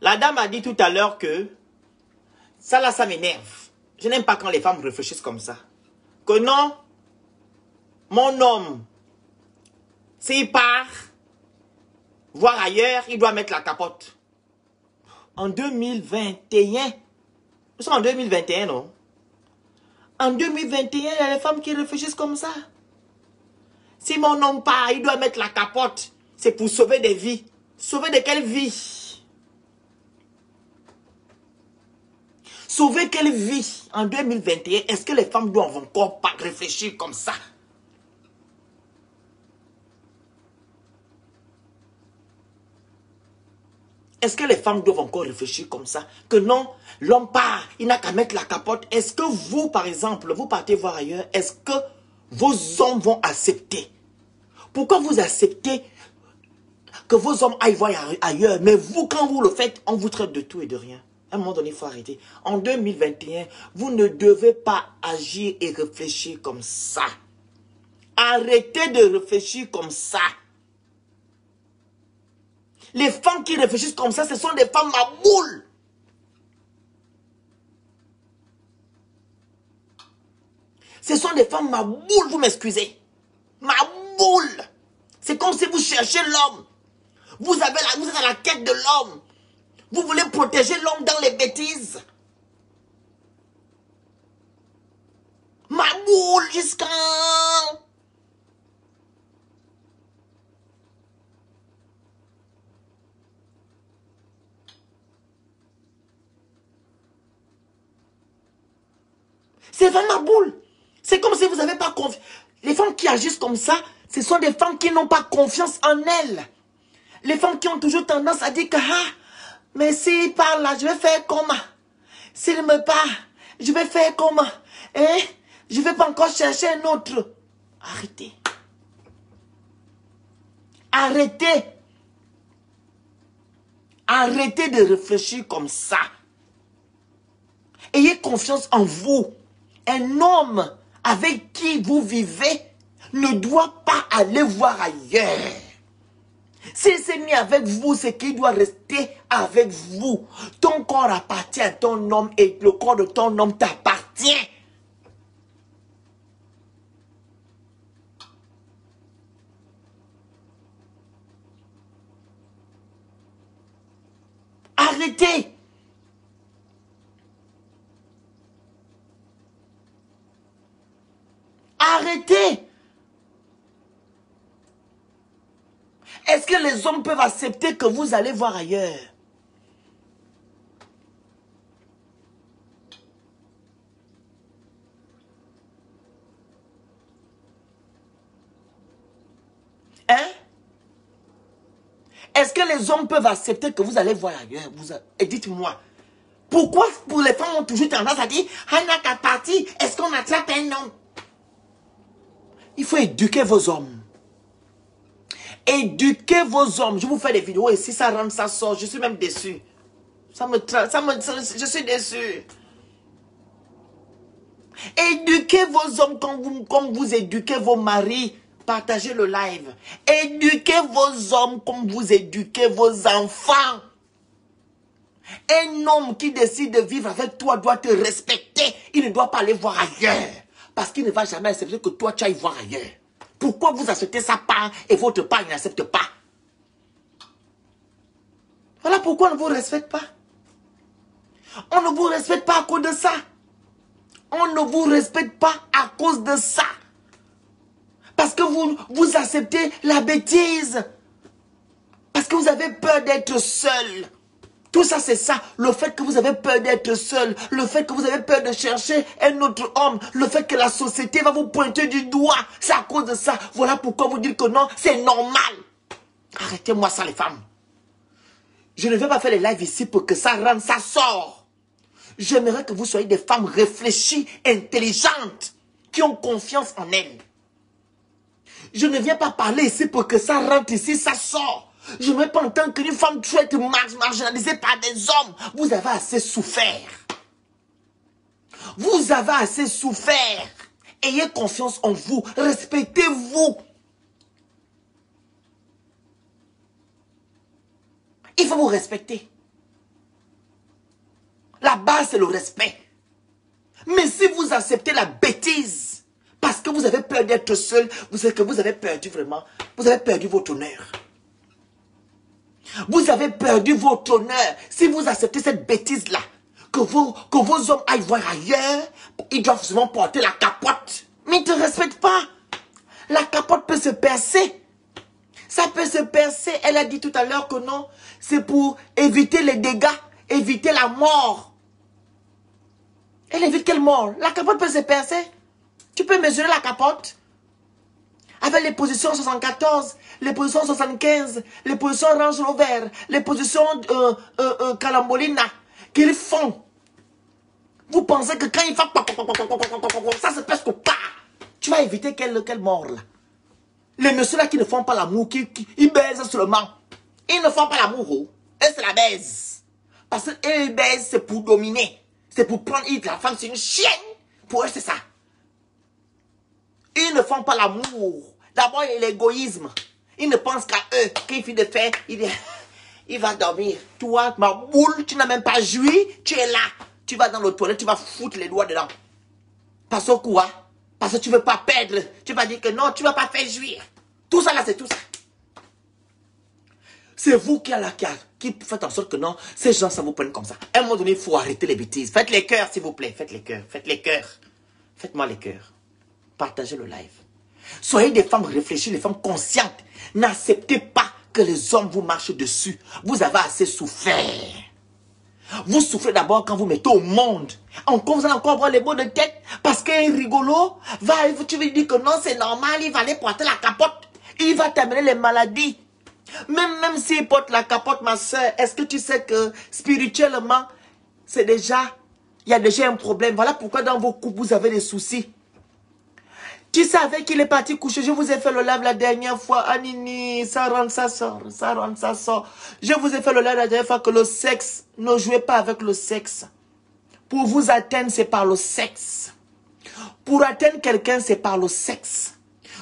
La dame a dit tout à l'heure que ça là, ça m'énerve. Je n'aime pas quand les femmes réfléchissent comme ça. Que non, mon homme, s'il part voir ailleurs, il doit mettre la capote. En 2021, nous sommes en 2021, non? En 2021, il y a les femmes qui réfléchissent comme ça. Si mon homme part, il doit mettre la capote. C'est pour sauver des vies. Sauver de quelle vie? Sauver quelle vie en 2021? Est-ce que les femmes doivent encore pas réfléchir comme ça? Est-ce que les femmes doivent encore réfléchir comme ça? Que non, l'homme part, il n'a qu'à mettre la capote. Est-ce que vous, par exemple, vous partez voir ailleurs, est-ce que vos hommes vont accepter? Pourquoi vous acceptez que vos hommes aillent voir ailleurs, mais vous, quand vous le faites, on vous traite de tout et de rien? À un moment donné, il faut arrêter. En 2021, vous ne devez pas agir et réfléchir comme ça. Arrêtez de réfléchir comme ça. Les femmes qui réfléchissent comme ça, ce sont des femmes maboules. Ce sont des femmes maboules, vous m'excusez. Maboules. C'est comme si vous cherchez l'homme. Vous êtes à la quête de l'homme. Vous voulez protéger l'homme dans les bêtises. Maboule jusqu'à... C'est vraiment boule. C'est comme si vous n'avez pas confiance. Les femmes qui agissent comme ça, ce sont des femmes qui n'ont pas confiance en elles. Les femmes qui ont toujours tendance à dire que, ah, mais s'il parle là, je vais faire comment? S'il me parle, je vais faire comment? Hein? Je ne vais pas encore chercher un autre. Arrêtez. Arrêtez. Arrêtez de réfléchir comme ça. Ayez confiance en vous. Un homme avec qui vous vivez ne doit pas aller voir ailleurs. S'il s'est mis avec vous, c'est qu'il doit rester avec vous. Ton corps appartient à ton homme et le corps de ton homme t'appartient. Arrêtez. Arrêtez. Est-ce que les hommes peuvent accepter que vous allez voir ailleurs? Hein? Est-ce que les hommes peuvent accepter que vous allez voir ailleurs? Et dites-moi, pourquoi pour les femmes ont toujours tendance à dire « Ah, n'a qu'à partir, est-ce qu'on attrape un homme ?» Il faut éduquer vos hommes. Éduquez vos hommes. Je vous fais des vidéos et si ça rentre, ça sort. Je suis même déçu. Je suis déçu. Éduquez vos hommes comme vous éduquez vos maris. Partagez le live. Éduquez vos hommes comme vous éduquez vos enfants. Un homme qui décide de vivre avec toi doit te respecter. Il ne doit pas aller voir ailleurs. Parce qu'il ne va jamais accepter que toi, tu ailles voir ailleurs. Pourquoi vous acceptez sa part et votre part, il n'accepte pas? Voilà pourquoi on ne vous respecte pas. On ne vous respecte pas à cause de ça. On ne vous respecte pas à cause de ça. Parce que vous acceptez la bêtise. Parce que vous avez peur d'être seul. Tout ça, c'est ça. Le fait que vous avez peur d'être seul. Le fait que vous avez peur de chercher un autre homme. Le fait que la société va vous pointer du doigt. C'est à cause de ça. Voilà pourquoi vous dites que non, c'est normal. Arrêtez-moi ça, les femmes. Je ne vais pas faire les lives ici pour que ça rentre, ça sort. J'aimerais que vous soyez des femmes réfléchies, intelligentes, qui ont confiance en elles. Je ne viens pas parler ici pour que ça rentre ici, ça sort. Je ne veux pas entendre qu'une femme traite marginalisée par des hommes. Vous avez assez souffert. Vous avez assez souffert. Ayez confiance en vous. Respectez-vous. Il faut vous respecter. base, c'est le respect. Mais si vous acceptez la bêtise, parce que vous avez peur d'être seul, vous savez que vous avez perdu vraiment, vous avez perdu votre honneur. Vous avez perdu votre honneur. Si vous acceptez cette bêtise-là, que vos hommes aillent voir ailleurs, ils doivent souvent porter la capote. Mais ils ne te respectent pas. La capote peut se percer. Ça peut se percer. Elle a dit tout à l'heure que non, c'est pour éviter les dégâts, éviter la mort. Elle évite quelle mort? La capote peut se percer. Tu peux mesurer la capote avec les positions 74, les positions 75, les positions Range Rover, les positions Calambolina qu'ils font. Vous pensez que quand ils font ça se pèse que pas. Tu vas éviter quelle mort là. Les messieurs là qui ne font pas l'amour, ils baisent seulement. Ils ne font pas l'amour. Eux c'est la baise. Parce que ils baisent c'est pour dominer. C'est pour prendre la femme, c'est une chienne. Pour eux c'est ça. Ils ne font pas l'amour. D'abord, il y a l'égoïsme. Ils ne pensent qu'à eux. Qu'il finit de faire, il va dormir. Toi, ma boule, tu n'as même pas joui. Tu es là. Tu vas dans le toilette, tu vas foutre les doigts dedans. Parce que quoi? Parce que tu ne veux pas perdre. Tu vas dire que non, tu ne vas pas faire jouir. Tout ça là, c'est tout ça. C'est vous qui faites en sorte que non, ces gens, ça vous prenne comme ça. À un moment donné, il faut arrêter les bêtises. Faites les cœurs, s'il vous plaît. Faites les cœurs. Faites les cœurs. Faites-moi les cœurs. Partagez le live. Soyez des femmes réfléchies, des femmes conscientes. N'acceptez pas que les hommes vous marchent dessus. Vous avez assez souffert. Vous souffrez d'abord quand vous mettez au monde. Encore, vous allez encore avoir les mots de tête. Parce qu'un rigolo, tu veux dire que non, c'est normal, il va aller porter la capote. Il va t'amener les maladies. Même s'il porte la capote, ma soeur, est-ce que tu sais que spirituellement, il y a déjà un problème. Voilà pourquoi dans vos couples, vous avez des soucis. Tu savais qu'il est parti coucher. Je vous ai fait le live la dernière fois. Anini, ça rentre, ça sort. Ça rentre, ça sort. Je vous ai fait le live la dernière fois que le sexe, ne jouez pas avec le sexe. Pour vous atteindre, c'est par le sexe. Pour atteindre quelqu'un, c'est par le sexe.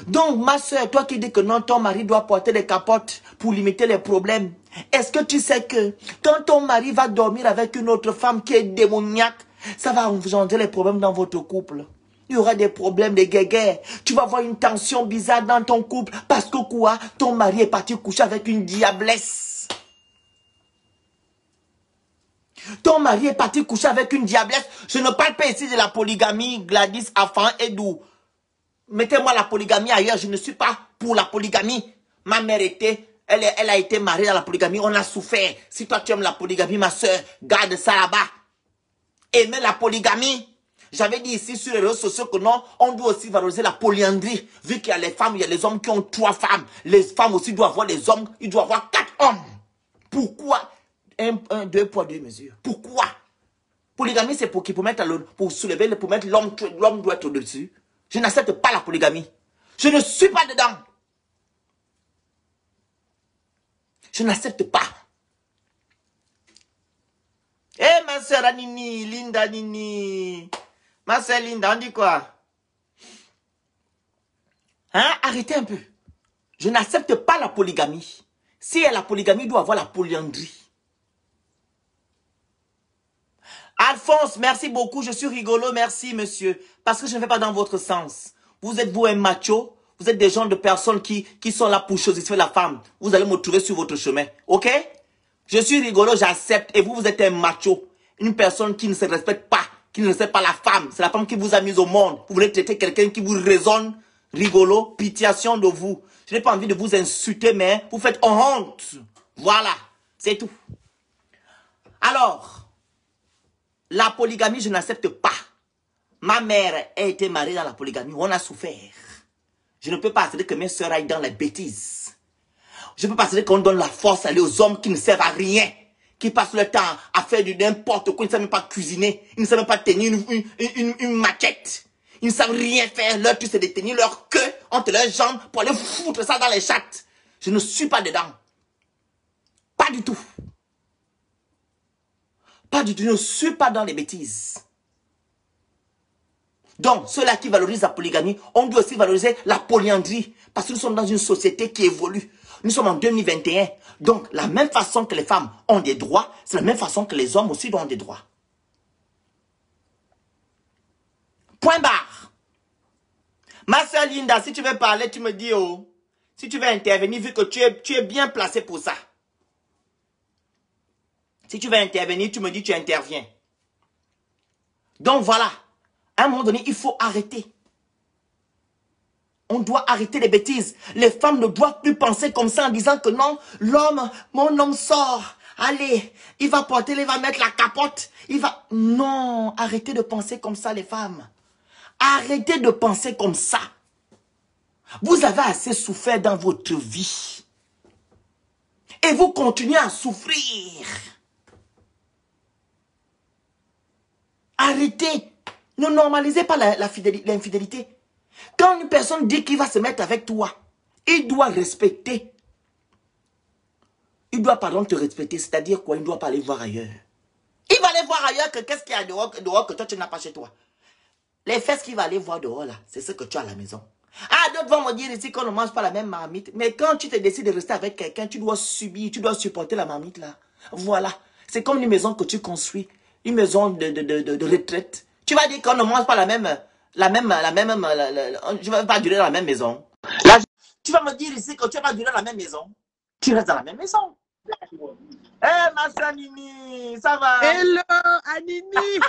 Donc, ma soeur, toi qui dis que non, ton mari doit porter des capotes pour limiter les problèmes. Est-ce que tu sais que quand ton mari va dormir avec une autre femme qui est démoniaque, ça va engendrer les problèmes dans votre couple? Il y aura des problèmes, des guéguerres. Tu vas avoir une tension bizarre dans ton couple. Parce que quoi? Ton mari est parti coucher avec une diablesse. Ton mari est parti coucher avec une diablesse. Je ne parle pas ici de la polygamie, Gladys, Afan, Edou. Mettez-moi la polygamie ailleurs. Je ne suis pas pour la polygamie. Ma mère elle a été mariée dans la polygamie. On a souffert. Si toi tu aimes la polygamie, ma soeur, garde ça là-bas. Aimez la polygamie. J'avais dit ici sur les réseaux sociaux que non, on doit aussi valoriser la polyandrie. Vu qu'il y a les femmes, il y a les hommes qui ont 3 femmes. Les femmes aussi doivent avoir les hommes, ils doivent avoir 4 hommes. Pourquoi 2 poids, 2 mesures? Pourquoi? Polygamie, c'est pour soulever, pour mettre l'homme doit être au-dessus. Je n'accepte pas la polygamie. Je ne suis pas dedans. Je n'accepte pas. Eh, ma soeur Anini, Linda Nini. Ma soeur Linda, on dit quoi? Hein? Arrêtez un peu. Je n'accepte pas la polygamie. Si il y a la polygamie, il doit avoir la polyandrie. Alphonse, merci beaucoup. Je suis rigolo. Merci, monsieur. Parce que je ne vais pas dans votre sens. Vous êtes un macho. Vous êtes des gens de personnes qui sont là pour choisir la femme. Vous allez me trouver sur votre chemin. Ok? Je suis rigolo, j'accepte. Et vous, vous êtes un macho. Une personne qui ne se respecte pas. Qui ne respecte pas la femme. C'est la femme qui vous a mis au monde. Vous voulez traiter quelqu'un qui vous raisonne. Rigolo. Pitiation de vous. Je n'ai pas envie de vous insulter, mais vous faites honte. Voilà. C'est tout. Alors, la polygamie, je n'accepte pas. Ma mère a été mariée dans la polygamie. On a souffert. Je ne peux pas accepter que mes soeurs aillent dans les bêtises. Je ne peux pas accepter qu'on donne la force à aller aux hommes qui ne servent à rien. Qui passent le temps à faire du n'importe quoi. Ils ne savent même pas cuisiner. Ils ne savent même pas tenir une maquette. Ils ne savent rien faire. Leur truc, c'est de tenir leur queue entre leurs jambes pour aller foutre ça dans les chattes. Je ne suis pas dedans. Pas du tout. Pas du tout. Je ne suis pas dans les bêtises. Donc, ceux-là qui valorisent la polygamie, on doit aussi valoriser la polyandrie. Parce que nous sommes dans une société qui évolue. Nous sommes en 2021. Donc, la même façon que les femmes ont des droits, c'est la même façon que les hommes aussi ont des droits. Point barre. Ma soeur Linda, si tu veux parler, tu me dis, oh. Si tu veux intervenir, vu que tu es bien placé pour ça. Si tu veux intervenir, tu me dis, tu interviens. Donc voilà. À un moment donné, il faut arrêter. On doit arrêter les bêtises. Les femmes ne doivent plus penser comme ça en disant que non, l'homme, mon homme sort. Allez, il va porter, il va mettre la capote. Il va... Non, arrêtez de penser comme ça les femmes. Arrêtez de penser comme ça. Vous avez assez souffert dans votre vie. Et vous continuez à souffrir. Arrêtez. Ne normalisez pas l'infidélité. Quand une personne dit qu'il va se mettre avec toi, il doit respecter. Il doit, pardon, te respecter. C'est-à-dire quoi? Il ne doit pas aller voir ailleurs. Il va aller voir ailleurs que qu'est-ce qu'il y a dehors que toi, tu n'as pas chez toi. Les fesses qu'il va aller voir dehors, là, c'est ce que tu as à la maison. Ah, d'autres vont me dire ici qu'on ne mange pas la même marmite. Mais quand tu te décides de rester avec quelqu'un, tu dois subir, tu dois supporter la marmite, là. Voilà. C'est comme une maison que tu construis. Une maison de retraite. Tu vas dire qu'on ne mange pas je ne vais pas durer dans la même maison. Là, tu vas me dire ici que tu vas pas durer dans la même maison. Tu restes dans la même maison. Eh, ma soeur Nini, ça va? Hello, Anini.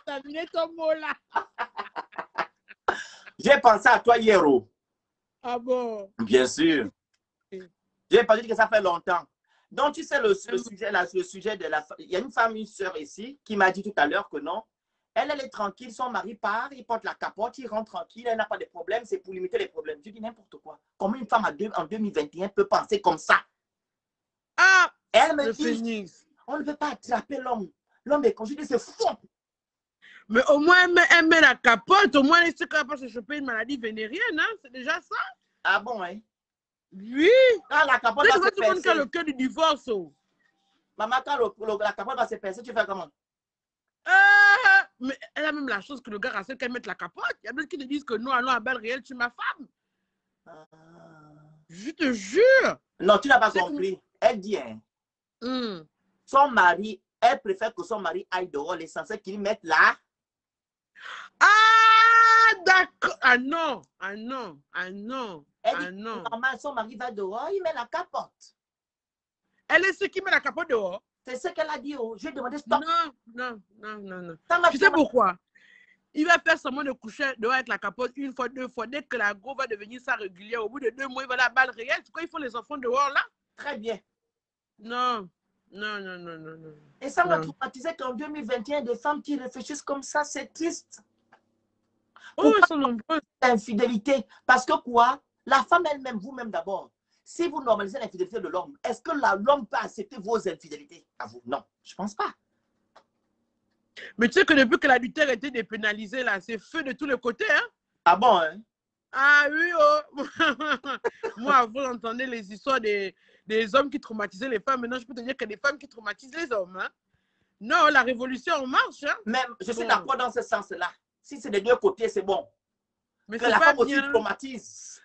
T'as vu ton mot là? J'ai pensé à toi hier. Oh. Ah bon? Bien sûr. J'ai pas dit que ça fait longtemps. Donc, tu sais, le sujet de la... Il y a une femme, une soeur ici, qui m'a dit tout à l'heure que non. Elle est tranquille, son mari part, il porte la capote, il rentre tranquille, elle n'a pas de problème, c'est pour limiter les problèmes. Je dis n'importe quoi. Comment une femme en 2021 peut penser comme ça? Ah! Elle me dit, on ne peut pas attraper l'homme. L'homme est conjugué, c'est fou. Mais au moins, elle met la capote, au moins, elle sait qu'elle ne va pas se choper une maladie vénérienne, hein? C'est déjà ça? Ah bon, hein? Oui! Quand la capote va se percer... tout le monde qui a le cœur du divorce. Oh. Maman, quand la capote va se percer, tu fais comment? Mais elle a même la chance que le gars rassure qu'elle mette la capote. Il y a d'autres qui te disent que non, allons à balle réelle, tu es ma femme. Je te jure. Non, tu n'as pas compris. Elle dit, hein, son mari, elle préfère que son mari aille dehors, l'essentiel qu'il mette là. Ah, d'accord. Ah non, ah non, ah non. Elle dit, normal, son mari va dehors, il met la capote. Elle est celle qui met la capote dehors. C'est ce qu'elle a dit. Oh. J'ai demandé stop. Non. Tu sais sais pourquoi? Il va faire seulement de coucher dehors avec la capote une fois, deux fois. Dès que la go va devenir ça régulière, au bout de 2 mois, il va à la balle réelle. C'est quoi ils font les enfants dehors là? Très bien. Non. Et ça m'a traumatisé qu'en 2021, des femmes qui réfléchissent comme ça, c'est triste. Oh, elles sont nombreuses. L'infidélité. Parce que quoi? La femme elle-même, vous-même d'abord. Si vous normalisez l'infidélité de l'homme, est-ce que l'homme peut accepter vos infidélités à vous? Non, je ne pense pas. Mais tu sais que depuis que l'adultère a été dépénalisé, là, c'est feu de tous les côtés, hein? Ah bon, hein? Ah oui, oh! Moi, avant, j'entendais les histoires des hommes qui traumatisaient les femmes. Maintenant, je peux te dire que des femmes qui traumatisent les hommes, hein? Non, la révolution marche, hein? Mais je suis d'accord dans ce sens-là. Si c'est des deux côtés, c'est bon. Mais que la femme aussi traumatise.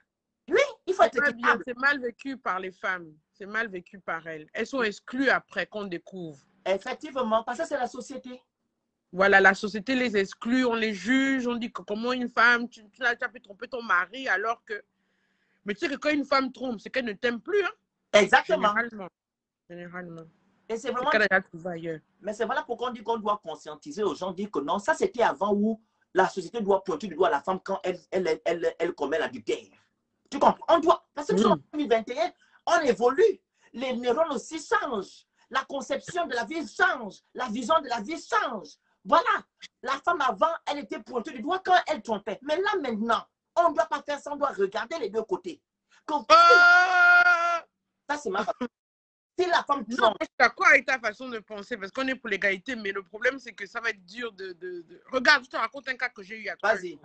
Oui, il faut être équitable. C'est mal vécu par les femmes. C'est mal vécu par elles. Elles sont exclues après qu'on découvre. Effectivement, parce que c'est la société. Voilà, la société les exclut, on les juge, on dit que comment une femme, tu as pu tromper ton mari alors que... Mais tu sais que quand une femme trompe, c'est qu'elle ne t'aime plus. Hein? Exactement. Généralement. Et c'est vraiment... Mais c'est voilà pourquoi on dit qu'on doit conscientiser aux gens, dire que non, ça c'était avant où la société doit pointer du doigt la femme quand elle commet l'adultère. Tu comprends? On doit... Parce que en 2021, on évolue. Les neurones aussi changent. La conception de la vie change. La vision de la vie change. Voilà. La femme avant, elle était pointée du doigt quand elle trompait. Mais là maintenant, on ne doit pas faire ça, on doit regarder les deux côtés. Ça, c'est ma façon. Si la femme trompe... Non, je suis d'accord avec ta façon de penser, parce qu'on est pour l'égalité, mais le problème, c'est que ça va être dur de... Regarde, je te raconte un cas que j'ai eu à toi. Vas-y.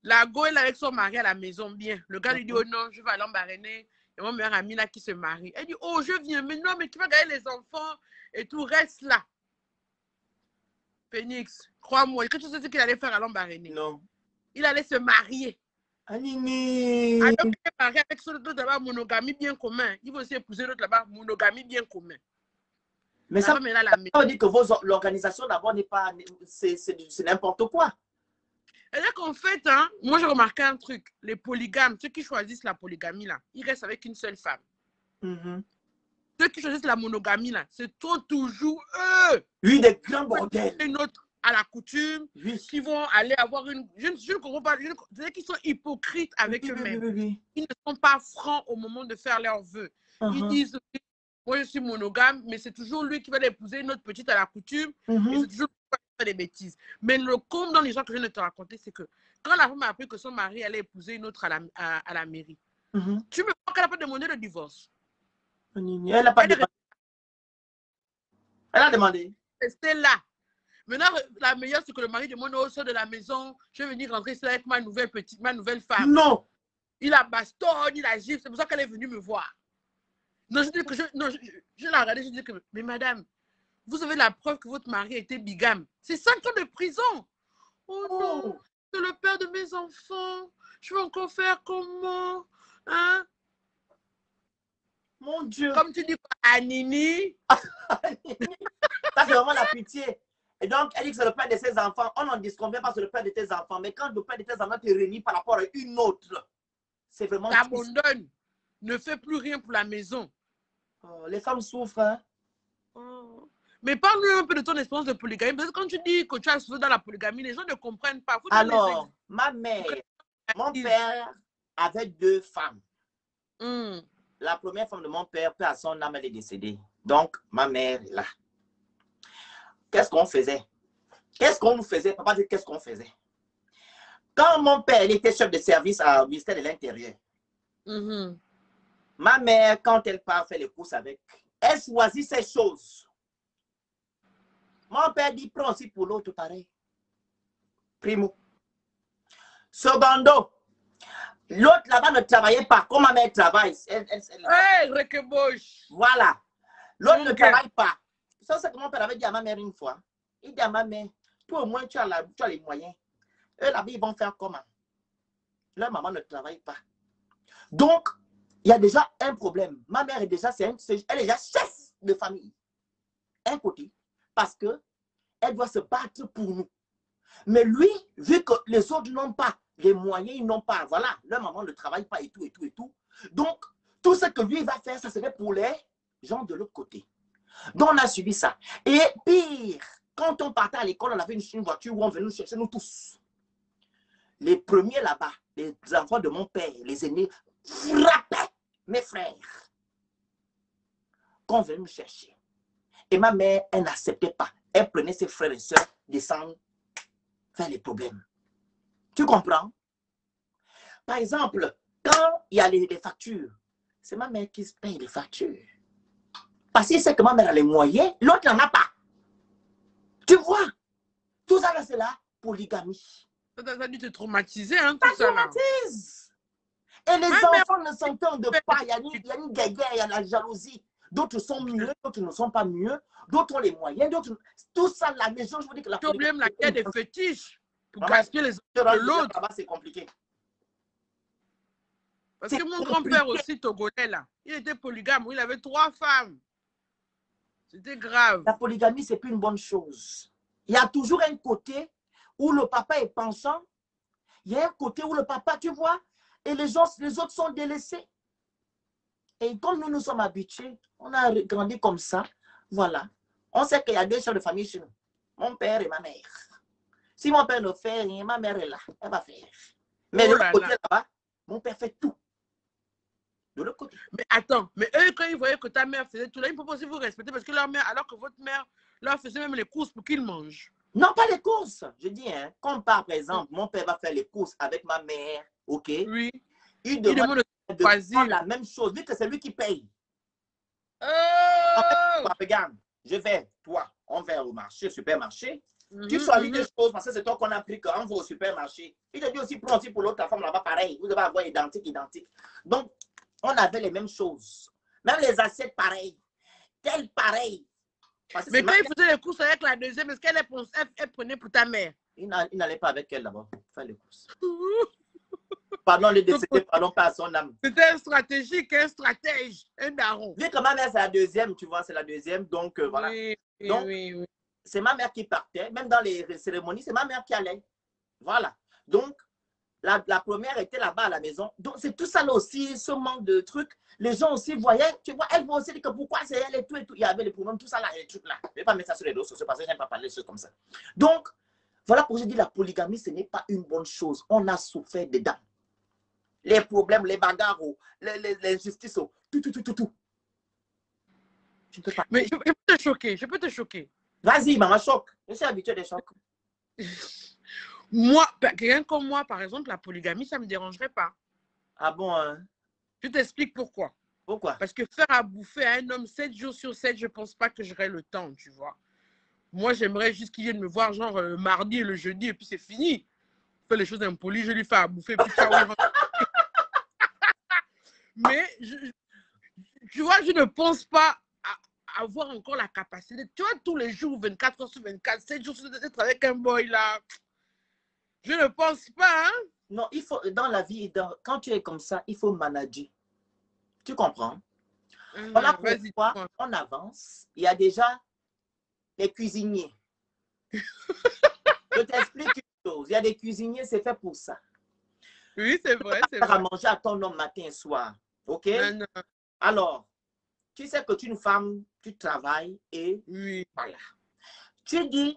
La go, elle est avec son mari à la maison, bien. Le gars lui dit, oh non, je vais aller embarrainer. Et mon meilleur ami là qui se marie. Elle dit, oh, je viens, mais non, mais tu vas garder les enfants et tout, reste là. Phoenix, crois-moi, que tu sais ce qu'il allait faire à l'embarrainer? Non. Il allait se marier. Anini. Alors qu'il est marié avec son autre là-bas, monogamie bien commun. Il va aussi épouser l'autre là-bas, monogamie bien commun. Mais La ça femme est là à la maison. veut dire que l'organisation d'abord n'est pas... C'est n'importe quoi. C'est-à-dire qu'en fait, hein, moi j'ai remarqué un truc. Les polygames, ceux qui choisissent la polygamie, là, ils restent avec une seule femme. Ceux qui choisissent la monogamie, là, c'est toujours eux. Oui, des grands bordels. Une autre à la coutume, Oui. qui vont aller avoir une... Je ne comprends pas. C'est-à-dire qu'ils sont hypocrites avec eux-mêmes. Ils ne sont pas francs au moment de faire leurs vœux. Ils disent, moi je suis monogame, mais c'est toujours lui qui va l'épouser une autre petite à la coutume. Et c'est toujours lui qui va faire des bêtises. Mais le comble dans les gens que je viens de te raconter, c'est que quand la femme a appris que son mari allait épouser une autre à la mairie, tu me crois qu'elle n'a pas demandé le divorce? Elle n'a pas demandé. Elle a demandé. C'était là. Maintenant, la meilleure, c'est que le mari demande au sort de la maison, je vais venir rentrer ici avec ma nouvelle femme. Non. Il la bastonne, il la gifle, c'est pour ça qu'elle est venue me voir. Non, je dis que je l'ai regardée, je dis que, mais madame, vous avez la preuve que votre mari était bigame. C'est 5 ans de prison. Oh non, c'est le père de mes enfants. Je vais encore faire comment? Hein? Mon Dieu. Comme tu dis, Anini. Ça, c'est vraiment la pitié. Et donc, elle dit que c'est le père de ses enfants. On n'en disconvient pas sur le père de tes enfants. Mais quand le père de tes enfants te réunit par rapport à une autre, c'est vraiment... T'abandonnes. Ne fais plus rien pour la maison. Oh, les femmes souffrent. Hein? Oh. Mais parle-nous un peu de ton expérience de polygamie. Parce que quand tu dis que tu as souffert dans la polygamie, les gens ne comprennent pas. Alors, ma mère, mon père avait 2 femmes. La première femme de mon père, paix à son âme, elle est décédée. Donc, ma mère est là. Qu'est-ce qu'on faisait? Qu'est-ce qu'on nous faisait? Papa dit qu'est-ce qu'on faisait? Quand mon père il était chef de service au ministère de l'Intérieur, ma mère, quand elle part faire les courses avec, elle choisit ses choses. Mon père dit prends aussi pour l'autre pareil. Primo. Secondo, l'autre là-bas ne travaillait pas comme ma mère travaille. Voilà. L'autre ne travaille pas. Ça, c'est ce que mon père avait dit à ma mère une fois. Il dit à ma mère, toi au moins tu as les moyens. Eux là-bas, ils vont faire comment? Leur maman ne travaille pas. Donc, il y a déjà un problème. Ma mère est déjà, elle est déjà chef de famille. Un côté, parce que elle doit se battre pour nous. Mais lui, vu que les autres n'ont pas les moyens, ils n'ont pas, voilà, leur maman ne travaille pas et tout, et tout, et tout. Donc, tout ce que lui va faire, ça serait pour les gens de l'autre côté. Donc, on a subi ça. Et pire, quand on partait à l'école, on avait une voiture où on venait nous chercher, nous tous. Les premiers là-bas, les enfants de mon père, les aînés, frappaient mes frères quand on venait nous chercher. Et ma mère, elle n'acceptait pas. Elle prenait ses frères et sœurs, descendre, faire les problèmes. Tu comprends? Par exemple, quand il y a les factures, c'est ma mère qui se paye les factures. Parce qu'il sait que ma mère a les moyens, l'autre n'en a pas. Tu vois? Tout ça, c'est la polygamie. Ça a dû te traumatiser, hein, tout ça. Traumatise. Et les enfants ne s'entendent pas. Il y a une guerre, il y a la jalousie. D'autres sont mieux, d'autres ne sont pas mieux. D'autres ont les moyens, d'autres... Tout ça, la maison, je vous dis que la polygamie... Tu la guerre des fétiches pour gaspiller les enfants de l'autre. C'est compliqué. Parce que mon grand-père aussi, togolais, là, il était polygame. Il avait 3 femmes. C'était grave. La polygamie, c'est plus une bonne chose. Il y a toujours un côté où le papa est pensant. Il y a un côté où le papa, tu vois, et les autres sont délaissés. Et comme nous sommes habitués, on a grandi comme ça, voilà. On sait qu'il y a 2 chefs de famille chez nous. Mon père et ma mère. Si mon père ne fait rien, ma mère est là. Elle va faire. Mais de l'autre côté là-bas, mon père fait tout. De l'autre côté. Mais attends, mais eux, quand ils voyaient que ta mère faisait tout là, ils ne peuvent pas aussi vous respecter parce que leur mère, alors que votre mère leur faisait même les courses pour qu'ils mangent. Non, pas les courses. Je dis, hein, comme par exemple, mon père va faire les courses avec ma mère, ok? Oui. Il demande de faire la même chose, vu que c'est lui qui paye. Oh! En fait, regarde, je vais, toi, on va au marché, supermarché. Tu choisis des choses parce que c'est toi qu'on a pris quand on va au supermarché. Il te dit aussi, prends aussi pour l'autre femme là-bas, pareil. Vous devez avoir identique. Donc, on avait les mêmes choses. Même les assiettes, pareil. Tel pareil. Mais quand il faisait les courses avec la deuxième, est-ce qu'elle prenait pour ta mère? Il n'allait pas avec elle là-bas faire les courses. pardon, le décédé, pardon, pas à son âme. C'était un stratégique, un stratège, un daron. Vu que ma mère, c'est la deuxième, tu vois, c'est la deuxième, donc voilà. Oui, Donc, oui. c'est ma mère qui partait, même dans les cérémonies, c'est ma mère qui allait. Voilà. Donc, la première était là-bas à la maison. Donc, c'est tout ça là aussi, ce manque de trucs. Les gens aussi voyaient, tu vois, elle voit aussi que pourquoi c'est elle et tout et tout. Il y avait les problèmes, tout ça là, les trucs là. Je ne vais pas mettre ça sur les réseaux sociaux parce que je n'aime pas parler de choses comme ça. Donc, voilà pourquoi je dis la polygamie, ce n'est pas une bonne chose. On a souffert dedans. Les problèmes, les bagarres, les injustices, tout. Tu peux pas. Mais je peux te choquer, je peux te choquer. Vas-y, maman, choque. Je suis habituée des chocs. Moi, quelqu'un comme moi, par exemple, la polygamie, ça ne me dérangerait pas. Ah bon, hein? Je t'explique pourquoi. Pourquoi? Parce que faire à bouffer à un homme 7 jours sur 7, je ne pense pas que j'aurais le temps, tu vois. Moi, j'aimerais juste qu'il vienne me voir, genre, le mardi et le jeudi, et puis c'est fini. Je fais les choses impolies, je lui fais à bouffer, puis ciao. Mais, tu vois, je ne pense pas avoir encore la capacité. Tu vois, tous les jours, 24 heures sur 24, 7 jours sur 7, d'être avec un boy, là. Je ne pense pas, hein? Non, il faut, dans la vie, quand tu es comme ça, il faut manager. Tu comprends? Voilà pourquoi on avance. Il y a déjà les cuisiniers. Je t'explique une chose. Il y a des cuisiniers, c'est fait pour ça. Oui, c'est vrai. Tu vas faire à manger à ton homme matin et soir. OK? Non. Alors, tu sais que tu es une femme, tu travailles et voilà. Tu dis,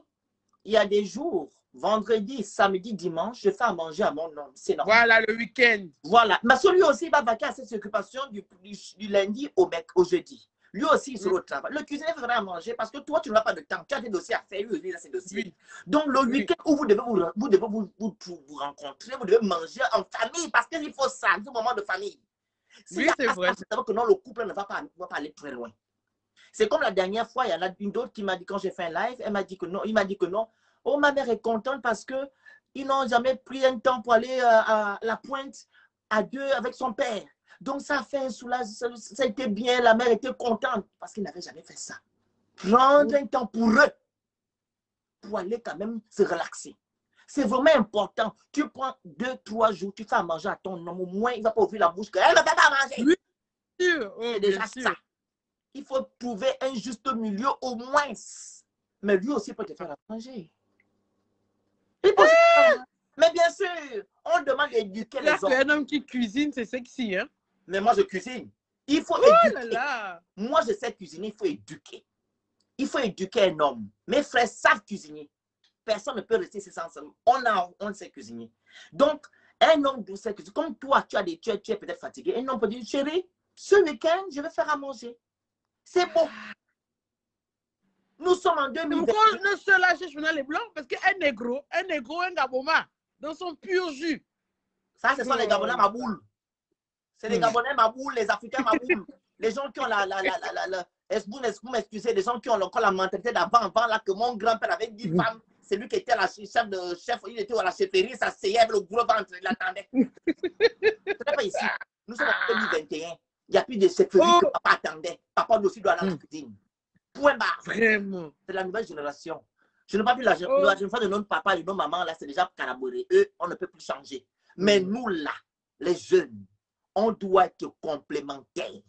il y a des jours, vendredi, samedi, dimanche, je fais à manger à mon homme. C'est normal. Voilà, le week-end. Voilà. Mais celui aussi, il va vaquer à cette occupation du lundi au jeudi. Lui aussi, il sera au travail. Le cuisinier fera à manger parce que toi, tu n'as pas de temps. Tu as des dossiers à faire, lui aussi, il a ses dossiers. Oui. Donc, le week-end où vous devez vous rencontrer, vous devez manger en famille parce qu'il faut ça, ce moment de famille. Oui, c'est vrai. C'est que non, le couple ne va pas aller très loin. C'est comme la dernière fois, il y en a une autre qui m'a dit, quand j'ai fait un live, elle m'a dit que non, il m'a dit que non. Oh, ma mère est contente parce qu'ils n'ont jamais pris un temps pour aller à la pointe à deux avec son père. Donc, ça a fait un soulagement, ça a été bien, la mère était contente parce qu'ils n'avaient jamais fait ça. Prendre un temps pour eux, pour aller quand même se relaxer. C'est vraiment important. Tu prends 2-3 jours, tu fais à manger à ton homme, au moins il ne va pas ouvrir la bouche qu'elle ne va pas manger. Oui, sûr. Oh, c'est déjà ça. Il faut trouver un juste milieu au moins. Mais lui aussi peut te faire à manger. Mais bien sûr, on demande d'éduquer les hommes. Un homme qui cuisine, c'est sexy, hein? Mais moi, je cuisine. Il faut éduquer. Là. Moi, je sais cuisiner, il faut éduquer. Il faut éduquer un homme. Mes frères savent cuisiner. Personne ne peut rester sans ça. On sait cuisiner. Donc, un homme doit sait cuisiner. Comme toi, tu es peut-être fatigué. Un homme peut dire, chérie, ce week-end, je vais faire à manger. C'est bon. Nous sommes en 2020. Pourquoi on ne se lâche sur les blancs? Parce qu'un négro, un gaboma, dans son pur jus. Ça, ce sont les Gabonais maboules. C'est les Gabonais maboules, les Africains maboules. Les gens qui ont excusez, les gens qui ont encore la mentalité d'avant, là, que mon grand-père avait 10 femmes. C'est lui qui était chef, il était à la chefferie, ça s'essayait avec le gros ventre, il attendait. Ce n'est pas ici. Nous sommes en 2021. Il n'y a plus de chefferie que papa attendait. Papa aussi doit aller à la cuisine. Point barre. Vraiment. C'est la nouvelle génération. Je n'ai pas vu la génération de notre papa et de nos mamans, là, c'est déjà caraboré. Eux, on ne peut plus changer. Mais nous, là, les jeunes, on doit être complémentaires.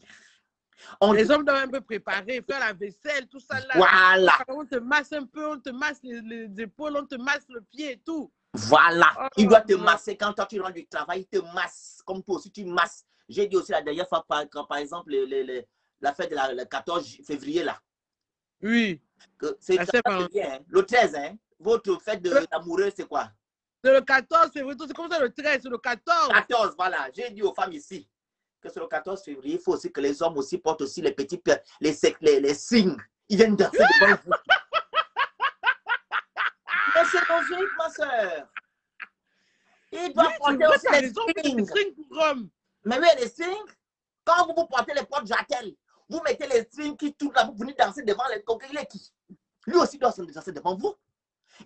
Les hommes doivent un peu préparer, faire la vaisselle, tout ça là. Voilà. On te masse un peu, on te masse les épaules, on te masse le pied et tout. Voilà. Il doit te masser quand toi tu rentres du travail, il te masse. Comme toi aussi, tu masses. J'ai dit aussi la dernière fois, quand, par exemple, la fête de le 14 février, là. Oui. C'est le 13, hein. Votre fête de l'amoureux, c'est quoi? C'est le 14 février, c'est comme ça le 13, c'est le 14. 14, voilà. J'ai dit aux femmes ici que c'est le 14 février. Il faut aussi que les hommes aussi portent aussi les petits, les signes. Ils viennent danser devant vous. Mais c'est logique, ma soeur. Ils doivent porter aussi les signes. Mais oui, les signes, quand vous portez les portes jatel, vous mettez les signes qui tournent là, vous venez danser devant les coquilles. Il est qui? Lui aussi doit se danser devant vous.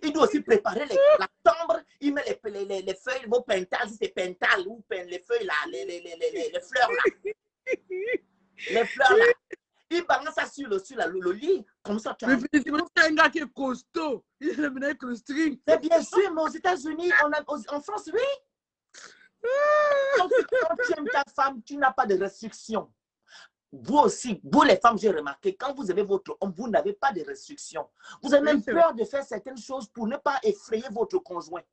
Il doit aussi préparer la chambre. Il met les feuilles, vos pentales, si c'est pentales, ou les feuilles là, les fleurs là. Les fleurs là. Il balance ça sur le lit. Comme ça, tu as. Mais c'est un gars qui est costaud. Il est venu avec le string. Mais bien sûr, mais aux États-Unis, en France, oui. Donc, quand tu aimes ta femme, tu n'as pas de restriction. Vous aussi, vous les femmes, j'ai remarqué, quand vous avez votre homme, vous n'avez pas de restriction. Vous avez même peur de faire certaines choses pour ne pas effrayer votre conjoint.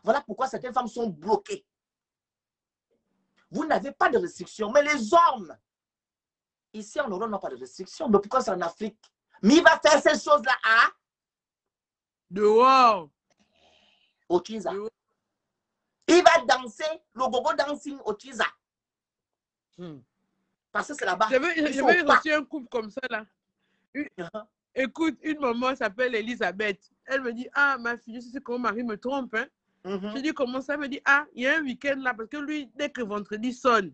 Voilà pourquoi certaines femmes sont bloquées. Vous n'avez pas de restriction. Mais les hommes, ici en Europe, n'ont pas de restriction. Mais pourquoi c'est en Afrique? Mais il va faire ces choses-là à dehors. Au Chiza. Il va danser le gogo dancing au Chiza. Parce que c'est là-bas. J'avais reçu un couple comme ça là. Écoute, une maman s'appelle Elisabeth. Elle me dit, ah ma fille, je sais que mon mari me trompe. Hein. Je dis, comment ça? Elle me dit, ah, il y a un week-end là, parce que lui, dès que vendredi sonne,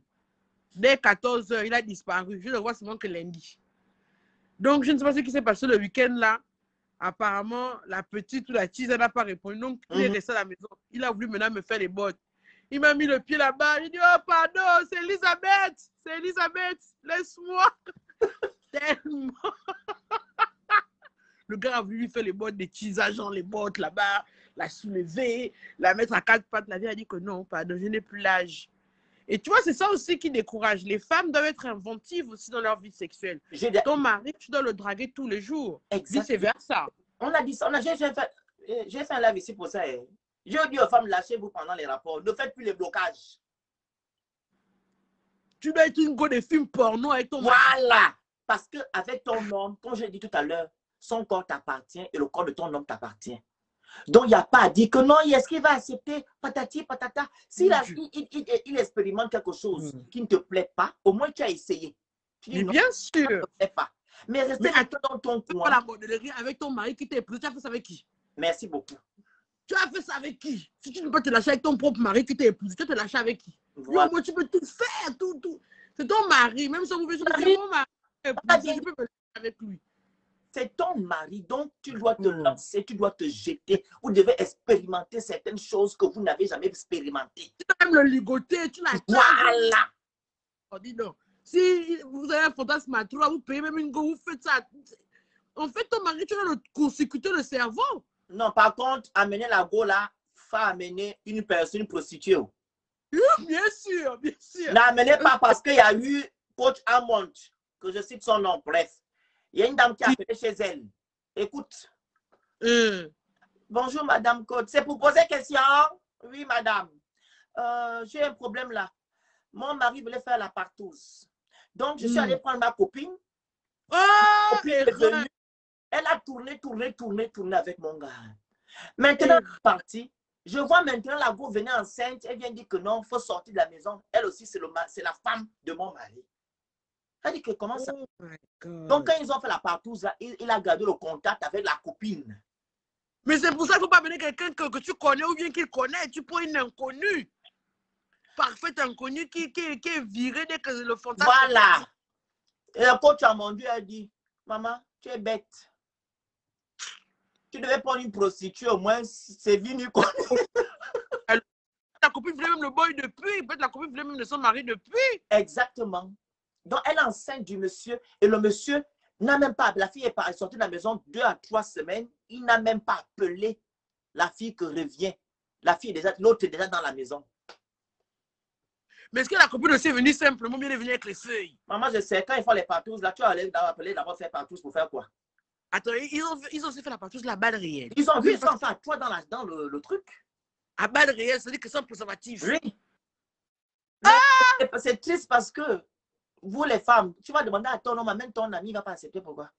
dès 14 h, il a disparu. Je le vois seulement que lundi. Donc, je ne sais pas ce qui s'est passé le week-end là. Apparemment, la petite ou la tise, elle n'a pas répondu. Donc, il est resté à la maison. Il a voulu maintenant me faire les bottes. Il m'a mis le pied là-bas. Il dit, oh, pardon, c'est Elisabeth. C'est Elisabeth. Laisse-moi. Tellement. Le gars a voulu lui faire les bottes, des tisages dans les bottes là-bas, la soulever, la mettre à 4 pattes. La vie a dit que non, pardon, je n'ai plus l'âge. Et tu vois, c'est ça aussi qui décourage. Les femmes doivent être inventives aussi dans leur vie sexuelle. Ton mari, tu dois le draguer tous les jours. Vice-versa. On a dit ça. J'ai fait un live ici pour ça. J'ai dit aux femmes, lâchez-vous pendant les rapports. Ne faites plus les blocages. Tu dois être une go de films porno avec ton mari. Voilà. Parce qu'avec ton homme, comme je l'ai dit tout à l'heure, son corps t'appartient et le corps de ton homme t'appartient. Donc, il n'y a pas à dire que non, est-ce qu'il va accepter patati patata. S'il il expérimente quelque chose qui ne te plaît pas, au moins tu as essayé. Tu dis, mais non, bien sûr. Ça ne te plaît pas. Mais rester dans ton coin. La modellerie avec ton mari qui t'a épousé, tu as fait ça avec qui? Merci beaucoup. Tu as fait ça avec qui? Si tu ne peux te lâcher avec ton propre mari qui t'a épousé, tu vas te lâcher avec qui? Voilà. Moi, tu peux tout faire, tout. C'est ton mari, même si vous voulez, c'est mon mari. Tu peux me lâcher avec lui. C'est ton mari, donc tu dois te lancer, tu dois te jeter. Vous devez expérimenter certaines choses que vous n'avez jamais expérimentées. Tu dois même le ligoter, tu l'as. Voilà. Oh, dis donc. Si vous avez un fantasme à trois, vous payez même une go, vous faites ça. En fait, ton mari, tu dois le court-circuiter le cerveau. Non, par contre, amener la go là, faut amener une personne prostituée. Bien sûr, bien sûr. N'amenez pas parce qu'il y a eu coach Hammond, que je cite son nom, bref. Il y a une dame qui a appelé chez elle. Écoute. Bonjour, madame coach. C'est pour poser question? Oui, madame. J'ai un problème là. Mon mari voulait faire la partouze. Donc, je suis allée prendre ma copine. Copine est venue. Elle a tourné avec mon gars. Maintenant, elle est partie. Je vois maintenant la go venir enceinte. Elle vient dire que non, il faut sortir de la maison. Elle aussi, c'est la femme de mon mari. Elle dit que comment ça? Donc, quand ils ont fait la partouze, il a gardé le contact avec la copine. Mais c'est pour ça qu'il ne faut pas venir quelqu'un que tu connais ou bien qu'il connaît. Tu prends une inconnue. Parfaite inconnue qui est virée dès que le fantasme. Voilà. Et le coach a mon Dieu a dit, maman, tu es bête. Tu devais prendre une prostituée, au moins, c'est venu. La copine voulait même le boy depuis. Peut-être la copine voulait même de son mari depuis. Exactement. Donc, elle est enceinte du monsieur. Et le monsieur n'a même pas, la fille est sortie de la maison 2 à 3 semaines. Il n'a même pas appelé la fille que revient. La fille est déjà, l'autre est déjà dans la maison. Mais est-ce que la copine aussi est venue simplement bien venir avec les feuilles? Maman, je sais, quand ils font les partous, là, tu vas aller appeler d'abord faire partous pour faire quoi? Attends, ils ont aussi fait la partouze, la balle réelle. Ils ont vu ça à toi dans le truc. À balle réelle, c'est-à-dire que sans préservatif. Oui. C'est triste parce que vous, les femmes, tu vas demander à ton homme, même ton ami ne va pas accepter. Pourquoi?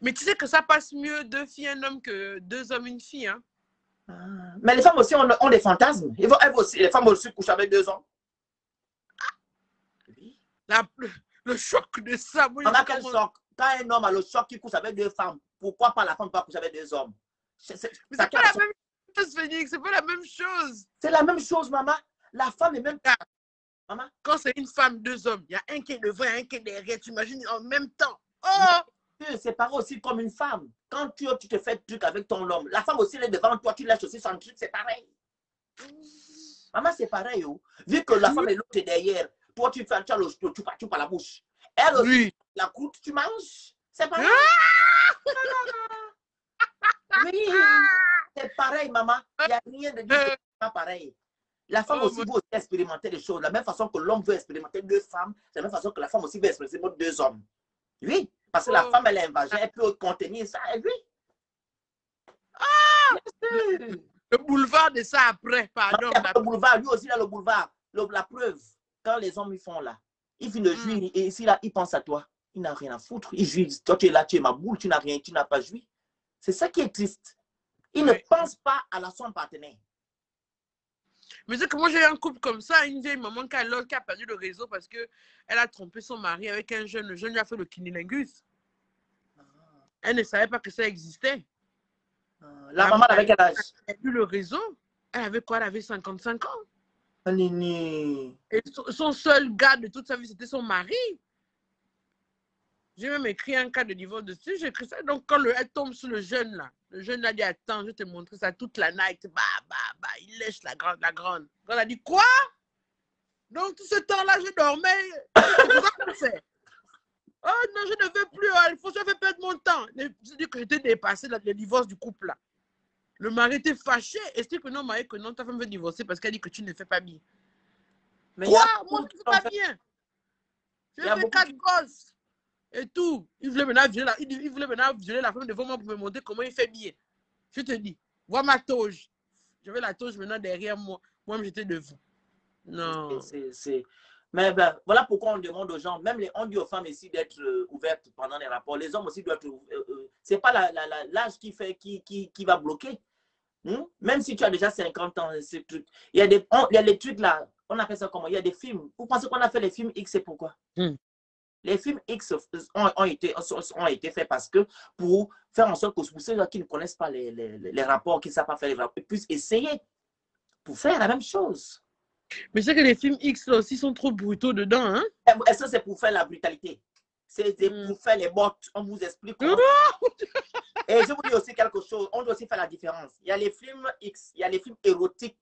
Mais tu sais que ça passe mieux 2 filles, un homme que 2 hommes, une fille. Hein? Mais les femmes aussi ont des fantasmes. Elles aussi, les femmes aussi couchent avec 2 hommes. Le choc de ça. Maman, quel choc? Quand un homme a le choc qui couche avec 2 femmes, pourquoi pas la femme ne peut pas coucher avec 2 hommes? Mais c'est pas la même chose, Phoenix. C'est pas la même chose. C'est la même chose, maman. La femme est même... Maman? Quand c'est une femme, 2 hommes, il y a un qui est devant et un qui est derrière. Tu imagines en même temps. Oh! C'est pareil aussi comme une femme. Quand tu te fais le truc avec ton homme, la femme aussi elle est devant toi, tu lâches aussi son truc, c'est pareil. Maman, c'est pareil. Oh. Vu que la femme est l'autre derrière, toi tu fais tu par la bouche. Elle aussi, la croûte, tu manges. C'est pareil. Oui, c'est pareil, maman. Il n'y a rien de dire que c'est pas pareil. La femme aussi veut aussi expérimenter les choses. De la même façon que l'homme veut expérimenter 2 femmes, de la même façon que la femme aussi veut expérimenter 2 hommes. Oui, parce que la femme, elle a un vagin, elle peut contenir ça, et oui. Ah! Le boulevard de ça après, pardon. Le boulevard, lui aussi, là, le boulevard. La preuve, quand les hommes, ils font là, ils viennent de jouir, et ici, là, ils pensent à toi. Il n'a rien à foutre. Il jouit. Toi, tu es là, tu es ma boule, tu n'as rien, tu n'as pas joui. C'est ça qui est triste. Ils ne pensent pas à son partenaire. Mais c'est que moi, j'ai un couple comme ça, une vieille maman qui a perdu le réseau parce qu'elle a trompé son mari avec un jeune. Le jeune lui a fait le cunilingus. Elle ne savait pas que ça existait. La maman avait quel âge? Elle a perdu le réseau. Elle avait quoi? Elle avait 55 ans. Et son seul gars de toute sa vie, c'était son mari. J'ai même écrit un cas de divorce dessus. J'ai écrit ça. Donc, quand elle tombe sur le jeune a dit, attends, je vais te montrer ça toute la night. Il lèche la grande. La grande a dit, quoi? Donc, tout ce temps-là, je dormais. C'est ça qu'on fait. Oh non, je ne veux plus. Il faut que je fasse perdre mon temps. Je dis que j'étais dépassé le divorce du couple là. Le mari était fâché. Et c'est que non, mari, que non, ta femme veut divorcer parce qu'elle dit que tu ne fais pas bien. Mais quoi? Moi, je ne fais pas bien. J'ai fait 4 gosses. Et tout. Il voulait maintenant violer la femme devant moi pour me montrer comment il fait bien. Je te dis, vois ma toge. J'avais la toge maintenant derrière moi. Moi-même, j'étais devant. Non. Mais ben, voilà pourquoi on demande aux gens, même on dit aux femmes ici d'être ouvertes pendant les rapports. Les hommes aussi doivent être c'est pas l'âge qui va bloquer. Même si tu as déjà 50 ans, il y a des trucs là, on appelle ça comment? Il y a des films. Vous pensez qu'on a fait les films X, c'est pourquoi? Les films X ont été faits parce que pour faire en sorte que pour ceux qui ne connaissent pas les rapports, qui ne savent pas faire les rapports, puissent essayer pour faire la même chose. Mais c'est que les films X là aussi sont trop brutaux dedans, hein? Et ça, c'est pour faire la brutalité. C'est pour faire les bottes. On vous explique comment. Et je vous dis aussi quelque chose. On doit aussi faire la différence. Il y a les films X, il y a les films érotiques.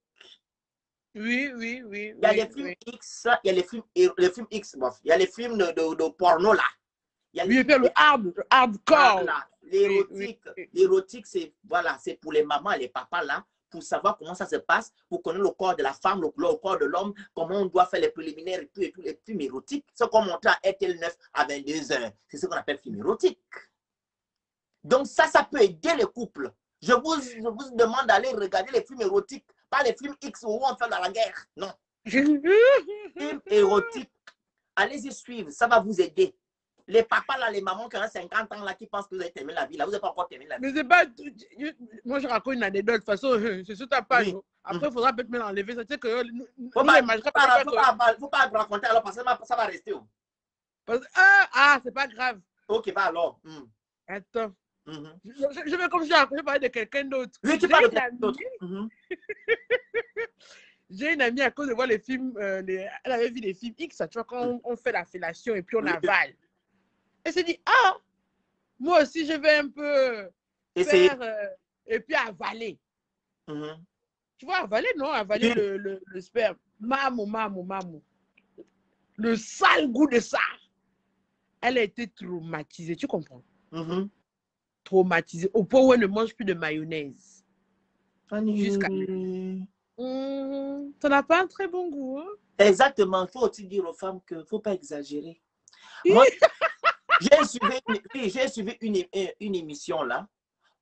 Oui. Il y a les films X, il y a les films X, bof. Il y a les films de porno là. Il y a le hardcore. L'érotique. L'érotique, c'est pour les mamans et les papas là, pour savoir comment ça se passe, pour connaître le corps de la femme, le corps de l'homme, comment on doit faire les préliminaires et tout les films érotiques. Ce qu'on montre à RTL 9 à 22h. C'est ce qu'on appelle film érotique. Donc ça peut aider les couples. Je vous demande d'aller regarder les films érotiques, pas les films X où on fait la guerre. Non. Films érotiques. Allez-y suivre, ça va vous aider. Les papas là, les mamans qui ont 50 ans là, qui pensent que vous avez terminé la vie là, vous n'avez pas encore terminé la vie. Mais c'est pas. Moi, je raconte une anecdote. De toute façon, c'est sur ta page. Oui. Après, il faudra peut-être me l'enlever. Ça, tu sais que. Faut pas raconter alors parce que ça va rester. C'est pas grave. Ok, bah alors. Attends. Je vais comme si je parlais de quelqu'un d'autre. Oui, tu parles de quelqu'un d'autre. J'ai une amie à cause de voir les films. Elle avait vu les films X, tu vois, quand on fait la fellation et puis on avale. Elle s'est dit, moi aussi, je vais un peu faire et puis avaler. Tu vois, avaler, non? Avaler le sperme. Maman. Le sale goût de ça. Elle a été traumatisée, tu comprends? Traumatisée, au point où elle ne mange plus de mayonnaise. Jusqu'à... Ça n'a pas un très bon goût. Hein? Exactement. Il faut aussi dire aux femmes qu'il ne faut pas exagérer. Moi, j'ai suivi une émission là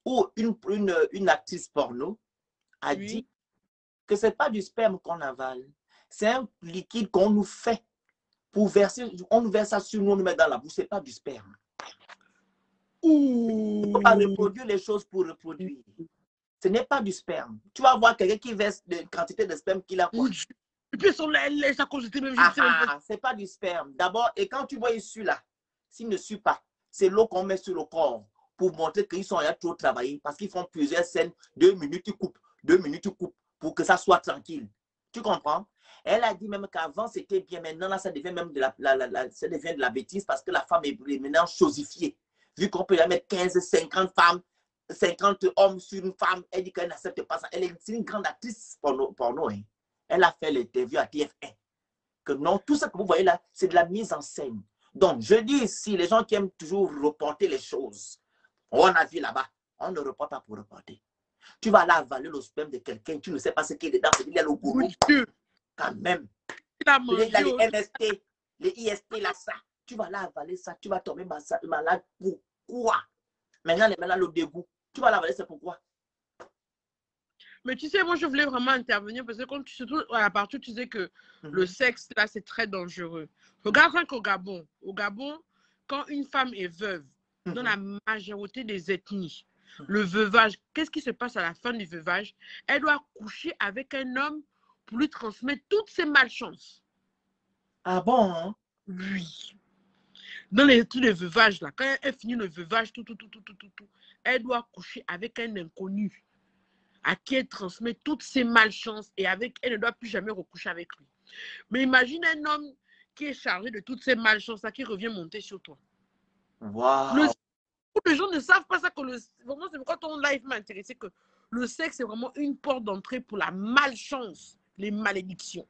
où une actrice porno a dit que ce n'est pas du sperme qu'on avale. C'est un liquide qu'on nous fait pour verser. On nous verse ça sur nous, on nous met dans la bouche. Ce n'est pas du sperme. Il ne faut pas reproduire les choses pour reproduire. Ce n'est pas du sperme. Tu vas voir quelqu'un qui verse une quantité de sperme qu'il a. Et puis son lait, ça constitue même. C'est pas du sperme. D'abord, et quand tu vois issu là, s'il ne suit pas, c'est l'eau qu'on met sur le corps pour montrer qu'ils sont là trop travaillés parce qu'ils font plusieurs scènes, 2 minutes, ils coupent, 2 minutes, ils coupent pour que ça soit tranquille. Tu comprends? Elle a dit même qu'avant c'était bien, maintenant là, ça devient même ça devient de la bêtise parce que la femme est maintenant chosifiée. Vu qu'on peut la mettre 15, 50 femmes, 50 hommes sur une femme, elle dit qu'elle n'accepte pas ça. Elle est une grande actrice porno. Hein. Elle a fait l'interview à TF1. Que non, tout ce que vous voyez là, c'est de la mise en scène. Donc, je dis ici, les gens qui aiment toujours reporter les choses, on a vu là-bas, on ne reporte pas pour reporter. Tu vas aller avaler le sperme de quelqu'un, tu ne sais pas ce qui est dedans. Il y a le gourou. Quand même. Il a les MST, les IST, là, ça. Tu vas aller avaler ça, tu vas tomber malade. Pourquoi? Maintenant, le dégoût. Tu vas l'avaler, c'est pourquoi? Mais tu sais, moi, je voulais vraiment intervenir parce que quand surtout à la partie, tu disais que le sexe, là, c'est très dangereux. Regarde rien qu'au Gabon. Au Gabon, quand une femme est veuve, dans la majorité des ethnies, le veuvage, qu'est-ce qui se passe à la fin du veuvage? Elle doit coucher avec un homme pour lui transmettre toutes ses malchances. Ah bon? Hein? Oui. Dans tous les veuvages, là, quand elle finit le veuvage, elle doit coucher avec un inconnu à qui elle transmet toutes ses malchances et avec elle ne doit plus jamais recoucher avec lui. Mais imagine un homme qui est chargé de toutes ces malchances, qui revient monter sur toi. Wow. Les gens ne savent pas ça. Vraiment, c'est pourquoi ton live m'a intéressé, que le sexe est vraiment une porte d'entrée pour la malchance, les malédictions.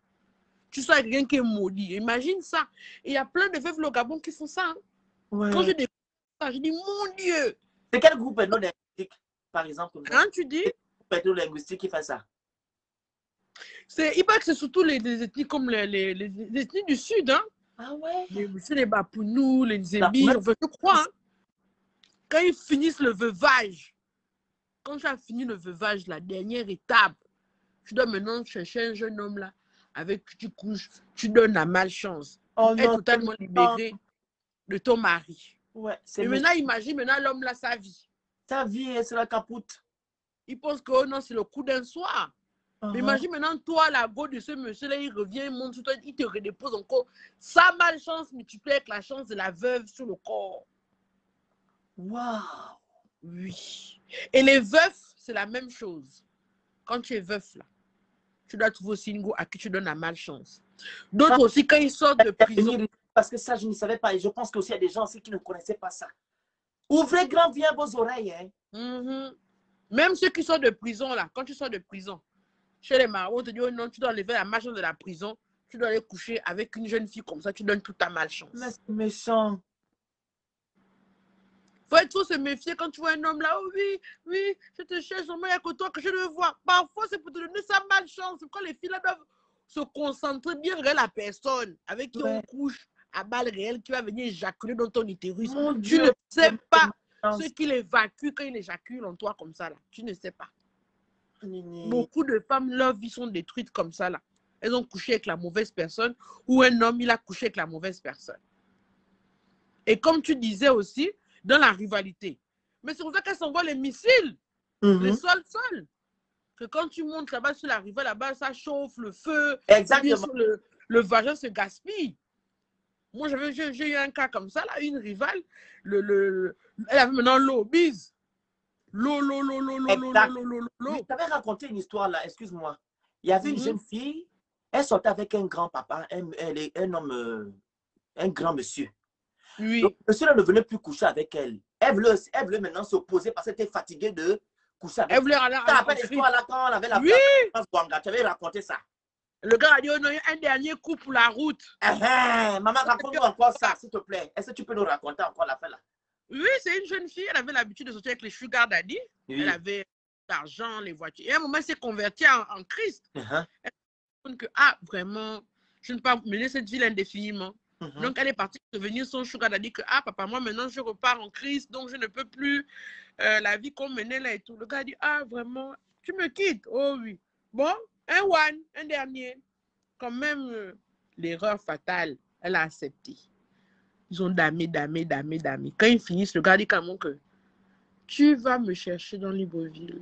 Tu sois quelqu'un qui est maudit. Imagine ça. Et il y a plein de veuves au Gabon qui font ça. Hein. Ouais. Quand je découvre ça, je dis, mon Dieu. C'est quel groupe linguistique, par exemple? Hein, tu dis? Linguistique qui fait ça. Il paraît que c'est surtout les ethnies comme les ethnies du Sud. Hein? Ah ouais? Les Bapounous, les Zébi, je crois. Hein? Quand ils finissent le veuvage, quand tu as fini le veuvage, la dernière étape, tu dois maintenant chercher un jeune homme là, avec qui tu couches, tu donnes la malchance. Être totalement libéré de ton mari. Ouais, et maintenant, imagine maintenant l'homme là, sa vie. Sa vie, c'est la capoute. Il pense que oh non, c'est le coup d'un soir. Mais imagine maintenant, toi, la go de ce monsieur-là, il revient, il monte sur toi, il te redépose encore. Sa malchance multipliée avec la chance de la veuve sur le corps. Waouh! Oui. Et les veufs, c'est la même chose. Quand tu es veuf, là, tu dois trouver aussi une go à qui tu donnes la malchance. D'autres aussi, quand ils sortent de prison. Parce que ça, je ne savais pas. Et je pense qu'il y a des gens aussi qui ne connaissaient pas ça. Ouvrez grand bien vos oreilles. Hein? Même ceux qui sortent de prison, là, quand tu sors de prison, chez les marabouts, on te dit, oh non, tu dois enlever la malchance de la prison, tu dois aller coucher avec une jeune fille comme ça, tu donnes toute ta malchance. Mais c'est méchant. Il faut se méfier quand tu vois un homme là, oh oui, je te cherche, il n'y a que toi que je le vois. Parfois, c'est pour te donner sa malchance. Quand les filles là doivent se concentrer bien sur la personne avec qui on couche à balles réelles, qui va venir éjaculer dans ton utérus. Tu ne sais pas ce qu'il évacue quand il éjacule en toi comme ça là. Tu ne sais pas. Beaucoup de femmes, leur vie sont détruites comme ça là. Elles ont couché avec la mauvaise personne ou un homme, il a couché avec la mauvaise personne. Et comme tu disais aussi, dans la rivalité. Mais c'est pour ça qu'elles s'envoient les missiles, les sols. Que quand tu montes là-bas sur la rivière, là-bas, ça chauffe, le feu. Exactement. Sur le vagin se gaspille. Moi, j'ai eu un cas comme ça, là, une rivale. Elle avait maintenant l'eau, bise. L'eau. Je t'avais raconté une histoire là, excuse-moi. Il y avait une jeune fille, elle sortait avec un grand-papa, un homme, un grand monsieur. Oui. Donc, le monsieur ne venait plus coucher avec elle. Elle voulait maintenant s'opposer parce qu'elle était fatiguée de coucher avec elle. Elle voulait aller Tu te rappelles l'histoire là quand on avait la Bwanga, tu avais raconté ça. Le gars a dit, oh non, il y a un dernier coup pour la route. Maman, raconte-nous encore ça, s'il te plaît. Est-ce que tu peux nous raconter encore la fin là? Oui, c'est une jeune fille, elle avait l'habitude de sortir avec les sugar daddy. Oui. Elle avait l'argent, les voitures. Et à un moment, elle s'est convertie en Christ. Elle a dit que, vraiment, je ne peux pas mener cette vie indéfiniment. Donc, elle est partie devenir son sugar daddy que, papa, moi, maintenant, je repars en Christ, donc je ne peux plus la vie qu'on menait là et tout. Le gars dit, vraiment, tu me quittes? Oh oui. Bon, un dernier. Quand même, l'erreur fatale, elle a accepté. Ils ont damé. Quand ils finissent, le gars dit quand même que tu vas me chercher dans Libreville.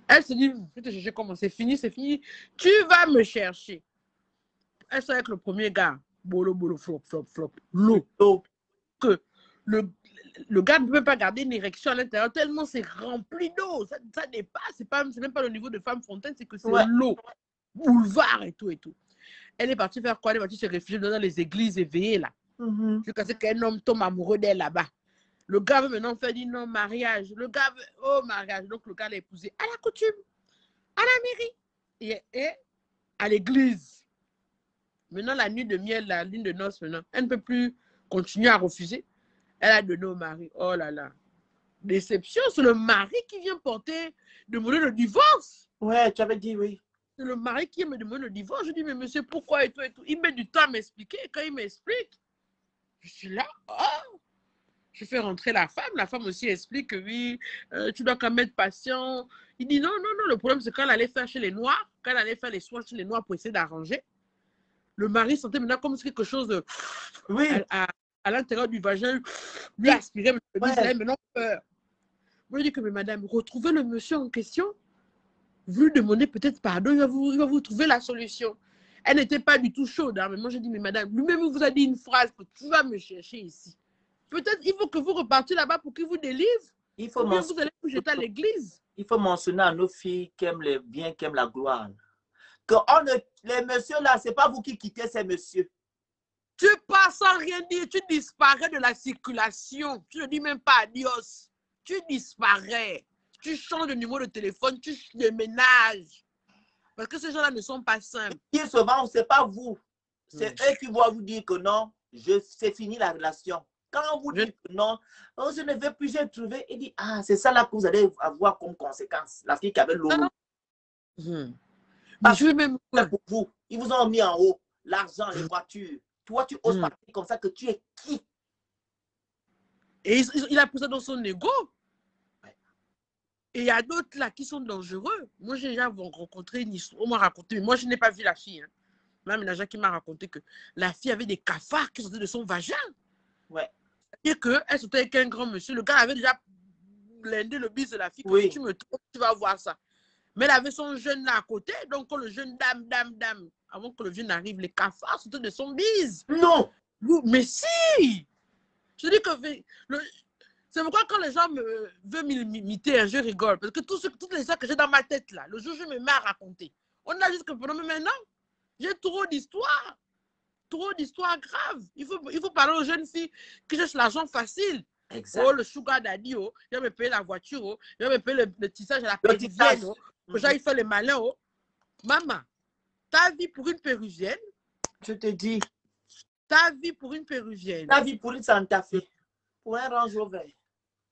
Elle se dit, je vais te chercher comment? C'est fini. Tu vas me chercher. Elle sort avec le premier gars. Bolo, flop. L'eau. Que le gars ne peut pas garder une érection à l'intérieur tellement c'est rempli d'eau. Ça dépasse. C'est même pas le niveau de femme fontaine, c'est que c'est l'eau. Boulevard et tout. Elle est partie faire quoi? Elle est partie se réfugier dans les églises éveillées là. Jusqu'à ce qu'un homme tombe amoureux d'elle là-bas. Le gars veut maintenant faire dire non, mariage. Le gars veut, mariage. Donc le gars l'a épousée à la coutume, à la mairie et à l'église. Maintenant, la nuit de miel, la lune de noces, maintenant, elle ne peut plus continuer à refuser. Elle a donné au mari. Oh là là. déception, c'est le mari qui vient demander le divorce. Ouais, tu avais dit oui. C'est le mari qui me demande le divorce. Je dis, mais monsieur, pourquoi et tout et tout. Il met du temps à m'expliquer. Quand il m'explique, je suis là, oh! Je fais rentrer la femme aussi explique que oui, tu dois quand même être patient. Il dit non, non, non, le problème c'est quand elle allait faire chez les Noirs, quand elle allait faire les soins chez les Noirs pour essayer d'arranger, le mari sentait maintenant comme si quelque chose de, oui. à l'intérieur du vagin, lui aspirait, mais je me disais, maintenant peur. Moi je dis que mais madame, retrouvez le monsieur en question, vous lui demandez peut-être pardon, il va vous trouver la solution. Elle n'était pas du tout chaude, hein, mais moi je dis mais madame, lui-même vous a dit une phrase que tu vas me chercher ici. Peut-être il faut que vous repartiez là-bas pour qu'il vous délivre. Il faut vous allez vous jeter à l'église. Il faut mentionner à nos filles qui aiment le bien, qui aiment la gloire. Que les messieurs là, ce n'est pas vous qui quittez ces messieurs. Tu pars sans rien dire, tu disparais de la circulation. Tu ne dis même pas adios. Tu disparais. Tu changes de numéro de téléphone, tu déménages. Parce que ces gens-là ne sont pas simples. Et souvent, ce n'est pas vous. C'est eux qui vont vous dire que non, c'est fini la relation. Quand vous dites que non, oh, je ne veux plus, j'ai trouvé, il dit, ah, c'est ça là que vous allez avoir comme conséquence. La fille qui avait l'eau. Mais je vais même... pour vous, ils vous ont mis en haut l'argent, les voitures. Toi, tu oses partir comme ça que tu es qui? Et il a pris ça dans son ego. Et il y a d'autres là qui sont dangereux. Moi, j'ai déjà rencontré une histoire. On m'a raconté, mais moi, je n'ai pas vu la fille. Hein. Même il y a qui m'a raconté que la fille avait des cafards qui sortaient de son vagin. Ouais. Et qu'elle sortait avec un grand monsieur. Le gars avait déjà blindé le bis de la fille. Que si tu me trompes, tu vas voir ça. Mais elle avait son jeune là à côté. Donc, quand le jeune dame, avant que le vieux n'arrive, les cafards sortaient de son bise. Non! Mais si! Je dis que c'est pourquoi quand les gens veulent m'imiter, je rigole. Parce que toutes les histoires que j'ai dans ma tête là, le jour où je me mets à raconter, on a juste que pendant maintenant, j'ai trop d'histoires. Trop d'histoires graves. Il faut parler aux jeunes filles qui cherchent l'argent facile. Exact. Oh, le sugar daddy, oh, il va me payer la voiture, oh, il va me payer le tissage à la péruvienne, oh, que j'aille faire les malins, oh. Maman, ta vie pour une péruvienne. Je te dis. Ta vie pour une péruvienne. Ta vie pour une Santa Fe. Pour un Range Rover.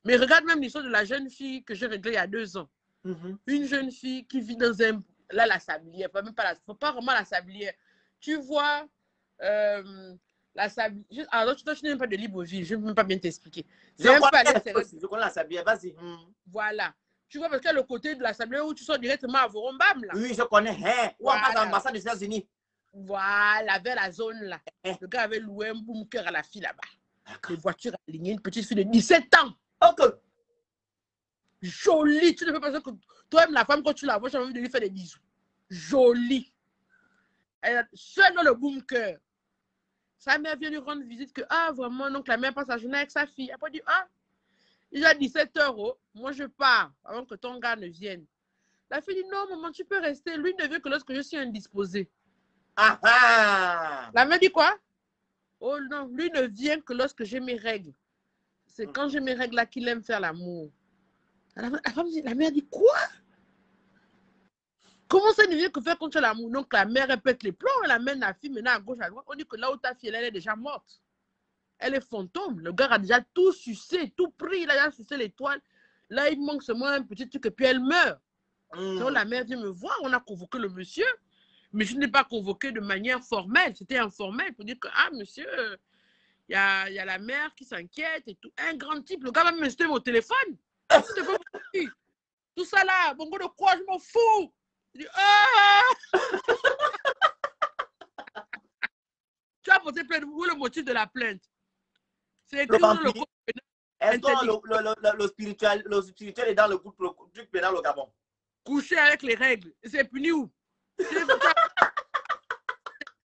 Mais regarde même l'histoire de la jeune fille que j'ai réglée il y a 2 ans. Une jeune fille qui vit dans un... Là, la sablière, pas vraiment la sablière. Tu vois... la sablière. Alors, tu n'aimes pas de Libreville, je ne peux même pas bien t'expliquer. Je connais la sablière, vas-y. Voilà. Tu vois, parce qu'il y a le côté de la sablière où tu sors directement à Vorombam. Là. Oui, je connais. Hein? Ou en face de l'ambassade des États-Unis. Voilà, vers la zone là. Le gars avait loué un bunker à la fille là-bas. Les voitures alignées, une petite fille de 17 ans. Ok. Jolie. Tu ne peux pas dire que toi-même, la femme, quand tu la vois, j'ai envie de lui faire des bisous. Jolie. Elle est seule dans le bunker. Sa mère vient lui rendre visite que, ah, vraiment, donc la mère passe la journée avec sa fille. Elle peut dire, ah, il a 17 €. Moi, je pars avant que ton gars ne vienne. La fille dit, non, maman, tu peux rester. Lui ne veut que lorsque je suis indisposée. Ah ah. La mère dit quoi? Oh non, lui ne vient que lorsque j'ai mes règles. C'est quand j'ai mes règles là qu'il aime faire l'amour. La mère dit quoi? Comment ça ne vient que faire quand tu as l'amour? Donc la mère répète les plombs, elle amène la fille maintenant à gauche, à droite. On dit que là où ta fille, elle est déjà morte. Elle est fantôme. Le gars a déjà tout sucé, tout pris. Il a déjà sucé l'étoile. Là, il manque seulement un petit truc et puis elle meurt. Donc la mère vient me voir, on a convoqué le monsieur. Mais je n'ai pas convoqué de manière formelle. C'était informel pour dire que, ah, monsieur, il y a la mère qui s'inquiète et tout. Un grand type, le gars va me rester mon téléphone. Tout ça là, bon, de quoi, je m'en fous. Il dit, ah! Tu as posé plainte. Où est le motif de la plainte? C'est écrit dans le code pénal. Est-ce que le spirituel est dans le truc pénal au Gabon? Coucher avec les règles. C'est puni où?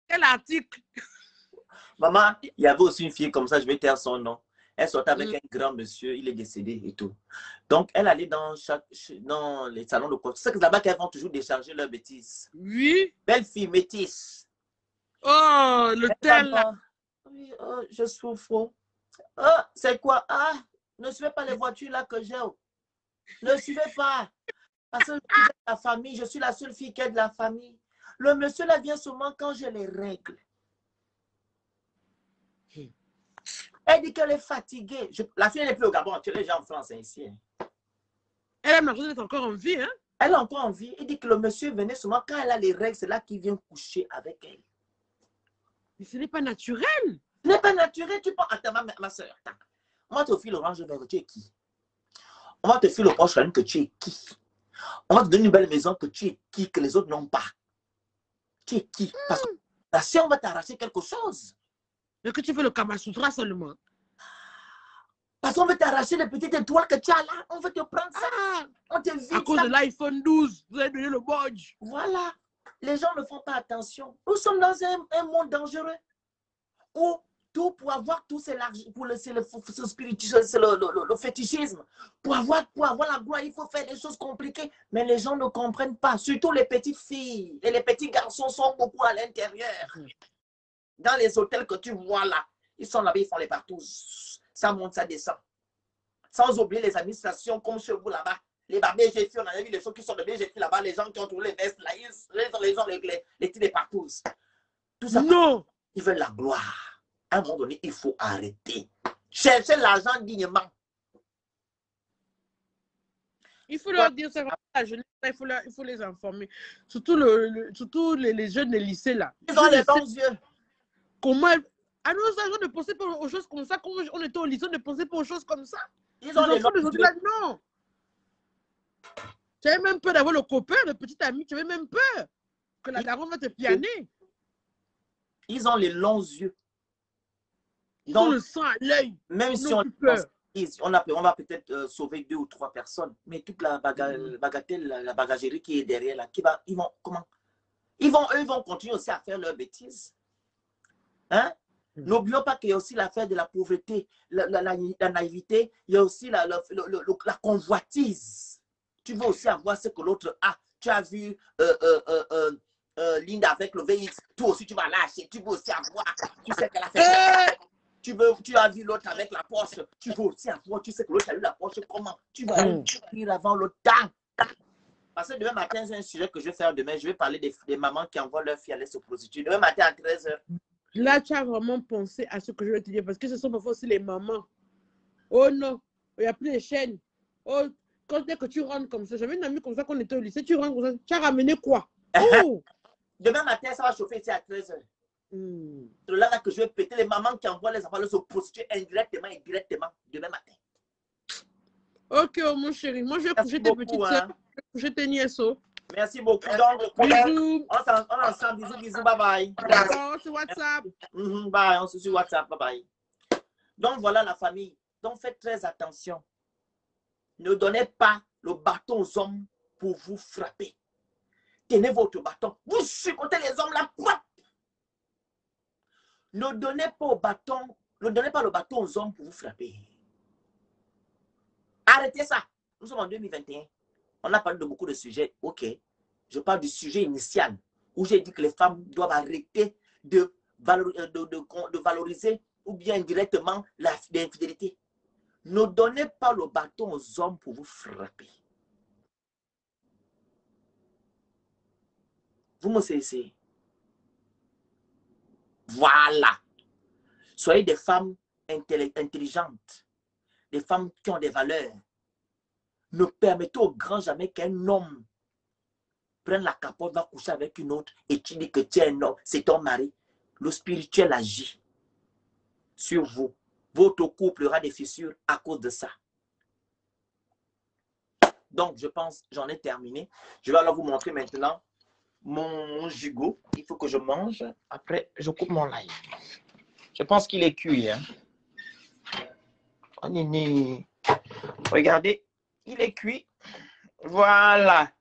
Quel article? Maman, il y avait aussi une fille comme ça, je vais taire son nom. Elle sortait avec un grand monsieur, il est décédé et tout. Donc, elle allait dans les salons de coiffure. C'est là-bas qu'elles vont toujours décharger leurs bêtises. Oui. Belle fille, métisse. Oh, le tel là. Oui, oh, je souffre. Oh, c'est quoi? Ah, ne suivez pas les voitures là que j'ai. Ne suivez pas. Parce que je suis de la famille, je suis la seule fille qui est de la famille. Le monsieur là vient seulement quand j'ai les règles. Elle dit qu'elle est fatiguée. La fille n'est plus au Gabon, tu es déjà en France, hein, ici. Hein. Elle a l'impression d'être encore en vie, hein? Elle est encore en vie. Il dit que le monsieur venait souvent, quand elle a les règles, c'est là qu'il vient coucher avec elle. Mais ce n'est pas naturel. Ce n'est pas naturel. Tu penses, attends, ma soeur, attends. On va te filer l'orange vert, tu es qui? On va te filer le Porsche que tu es qui? On va te donner une belle maison que tu es qui, que les autres n'ont pas. Tu es qui? Parce que si on va t'arracher quelque chose. Mais que tu veux le Kamasutra seulement. Parce qu'on veut t'arracher les petites étoiles que tu as là. On veut te prendre ça. On te vide à cause de l'iPhone 12, vous avez donné le bodge. Voilà. Les gens ne font pas attention. Nous sommes dans un monde dangereux. Où tout pour avoir tout, c'est le spiritisme, c'est le fétichisme. Pour avoir la gloire, il faut faire des choses compliquées. Mais les gens ne comprennent pas. Surtout les petites filles et les petits garçons sont beaucoup à l'intérieur. Dans les hôtels que tu vois là, ils sont là-bas, ils font les partous. Ça monte, ça descend. Sans oublier les administrations comme chez vous là-bas. Les barbés GFI, on a vu les choses qui sont de BGFI là-bas, les gens qui ont trouvé les vestes là, les partous. Tout ça. Non. Ils veulent la gloire. À un moment donné, il faut arrêter. Chercher l'argent dignement. Il faut leur dire, c'est vraiment la jeunesse, il faut les informer. Surtout, surtout les jeunes des lycées là. Ils ont les bons yeux. Comment à nos âges, on ne pensait pas aux choses comme ça. Quand on était au lycée, on ne pensait pas aux choses comme ça. Ils ont les enfants d'aujourd'hui là, non. Tu avais même peur d'avoir le copain, le petit ami. Tu avais même peur que la daronne va te pianer. Ils ont les longs yeux. Ils ont le sang à l'œil. Même si on va peut-être sauver 2 ou 3 personnes, mais toute la bagatelle, la bagagerie qui est derrière là, ils vont comment? Eux vont continuer aussi à faire leurs bêtises. Hein? N'oublions pas qu'il y a aussi l'affaire de la pauvreté, la naïveté, il y a aussi la convoitise. Tu veux aussi avoir ce que l'autre a. Tu as vu Linda avec le VX, toi aussi tu vas lâcher, tu veux aussi avoir. Tu sais qu'elle a fait. Tu as vu l'autre avec la Porsche, tu veux aussi avoir, tu sais que l'autre a eu la Porsche, comment? Tu vas aller avant l'autre temps. Parce que demain matin, c'est un sujet que je vais faire demain. Je vais parler des mamans qui envoient leur fille aller se prostituer. Demain matin à 13 h. Là, tu as vraiment pensé à ce que je vais te dire, parce que ce sont parfois aussi les mamans. Oh non, il n'y a plus de chaînes. Oh, quand dès que tu rentres comme ça, j'avais une amie comme ça quand on était au lycée, tu rentres comme ça, tu as ramené quoi? Oh! Demain matin, ça va chauffer ici à 13 h. C'est là que je vais péter les mamans qui envoient les enfants se prostituer indirectement et directement demain matin. Ok, oh, mon chéri, moi je vais coucher tes petites soeurs, je vais coucher tes nièces. Merci beaucoup. Donc, bisous. On est ensemble. Bisous, bye bye. D'accord, sur WhatsApp. Bye, on se suit WhatsApp, bye bye. Donc, voilà la famille. Donc, faites très attention. Ne donnez pas le bâton aux hommes pour vous frapper. Tenez votre bâton. Vous supportez les hommes là. Ne donnez pas le bâton aux hommes pour vous frapper. Arrêtez ça. Nous sommes en 2021. On a parlé de beaucoup de sujets. Ok. Je parle du sujet initial où j'ai dit que les femmes doivent arrêter de valoriser ou bien indirectement l'infidélité. Ne donnez pas le bâton aux hommes pour vous frapper. Vous me saisissez. Voilà. Soyez des femmes intelligentes, des femmes qui ont des valeurs. Ne permettez au grand jamais qu'un homme prenne la capote, va coucher avec une autre et tu dis que tu es un homme, c'est ton mari. Le spirituel agit sur vous. Votre couple aura des fissures à cause de ça. Donc, je pense, j'en ai terminé. Je vais alors vous montrer maintenant mon gigot. Il faut que je mange. Après, je coupe mon live. Je pense qu'il est cuit. Hein. Oh, nini. Regardez, il est cuit. Voilà.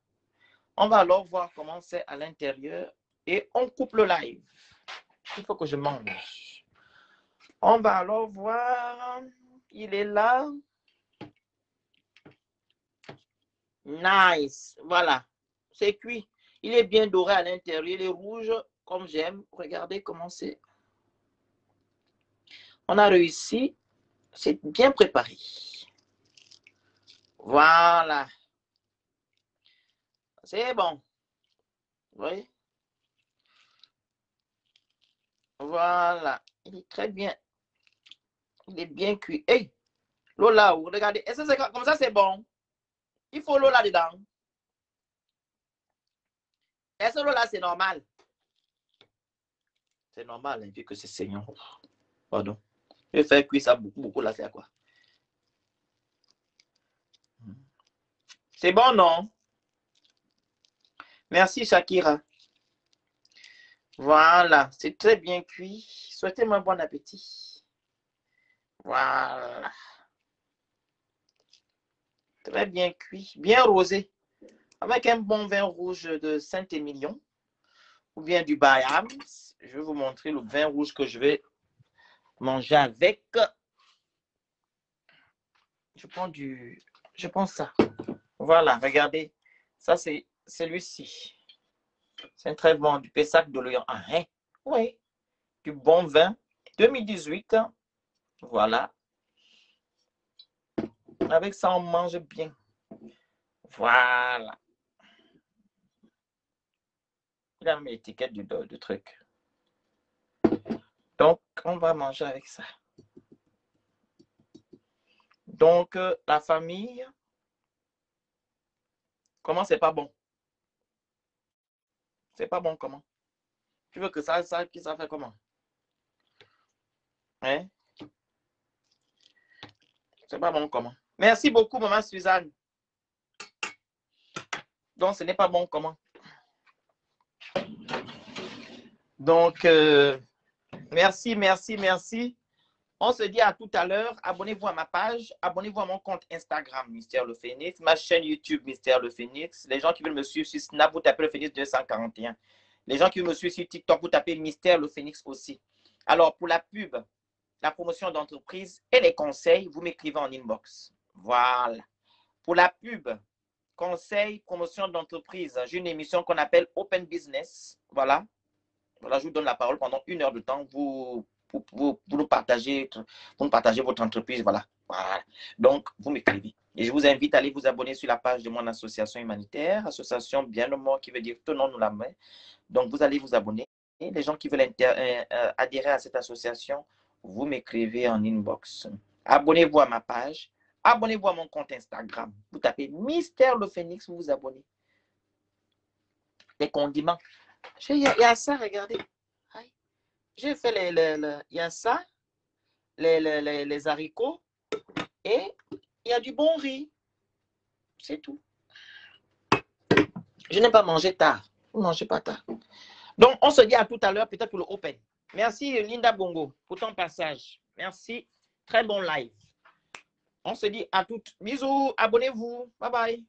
On va alors voir comment c'est à l'intérieur. Et on coupe le live. Il faut que je mange. On va alors voir. Il est là. Nice. Voilà. C'est cuit. Il est bien doré à l'intérieur. Il est rouge comme j'aime. Regardez comment c'est. On a réussi. C'est bien préparé. Voilà. C'est bon. Vous voyez? Voilà. Il est très bien. Il est bien cuit. Hey, l'eau là, regardez. Est-ce que c'est comme ça, c'est bon? Il faut l'eau là-dedans. Est-ce que l'eau là, c'est normal? C'est normal, hein, vu que c'est saignant. Pardon. Je vais faire cuire ça beaucoup là, c'est quoi? C'est bon, non? Merci, Shakira. Voilà, c'est très bien cuit. Souhaitez-moi bon appétit. Voilà. Très bien cuit, bien rosé. Avec un bon vin rouge de Saint-Émilion ou bien du Bayams. Je vais vous montrer le vin rouge que je vais manger avec. Je prends ça. Voilà, regardez. Ça, c'est celui-ci. C'est un très bon, du Pessac de l'Orient. Ah, hein? Oui. Du bon vin. 2018. Voilà. Avec ça, on mange bien. Voilà. Il a mis l'étiquette du truc. Donc, on va manger avec ça. Donc, la famille, comment c'est pas bon? C'est pas bon comment? Tu veux que ça fait comment? Hein? C'est pas bon comment? Merci beaucoup, maman Suzanne. Donc, ce n'est pas bon comment? Donc, merci, merci, merci. On se dit à tout à l'heure. Abonnez-vous à ma page. Abonnez-vous à mon compte Instagram, Mystère Le Phénix. Ma chaîne YouTube, Mystère Le Phénix. Les gens qui veulent me suivre sur Snap, vous tapez Le Phénix 241. Les gens qui veulent me suivre sur TikTok, vous tapez Mystère Le Phénix aussi. Alors, pour la pub, la promotion d'entreprise et les conseils, vous m'écrivez en inbox. Voilà. Pour la pub, conseils, promotion d'entreprise, j'ai une émission qu'on appelle Open Business. Voilà. Voilà, je vous donne la parole pendant 1 heure de temps. Vous nous partagez votre entreprise. Voilà. Voilà. Donc, vous m'écrivez. Et je vous invite à aller vous abonner sur la page de mon association humanitaire, association bien le mot qui veut dire tenons-nous la main. Donc, vous allez vous abonner. Et les gens qui veulent adhérer à cette association, vous m'écrivez en inbox. Abonnez-vous à ma page. Abonnez-vous à mon compte Instagram. Vous tapez Mystère Le Phénix, vous vous abonnez. Les condiments. Il y a ça, regardez. J'ai fait il y a ça, les haricots, et il y a du bon riz. C'est tout. Je n'ai pas mangé tard. Vous ne mangez pas tard. Donc, on se dit à tout à l'heure, peut-être pour le Open. Merci, Linda Bongo, pour ton passage. Merci. Très bon live. On se dit à toutes. Bisous. Abonnez-vous. Bye bye.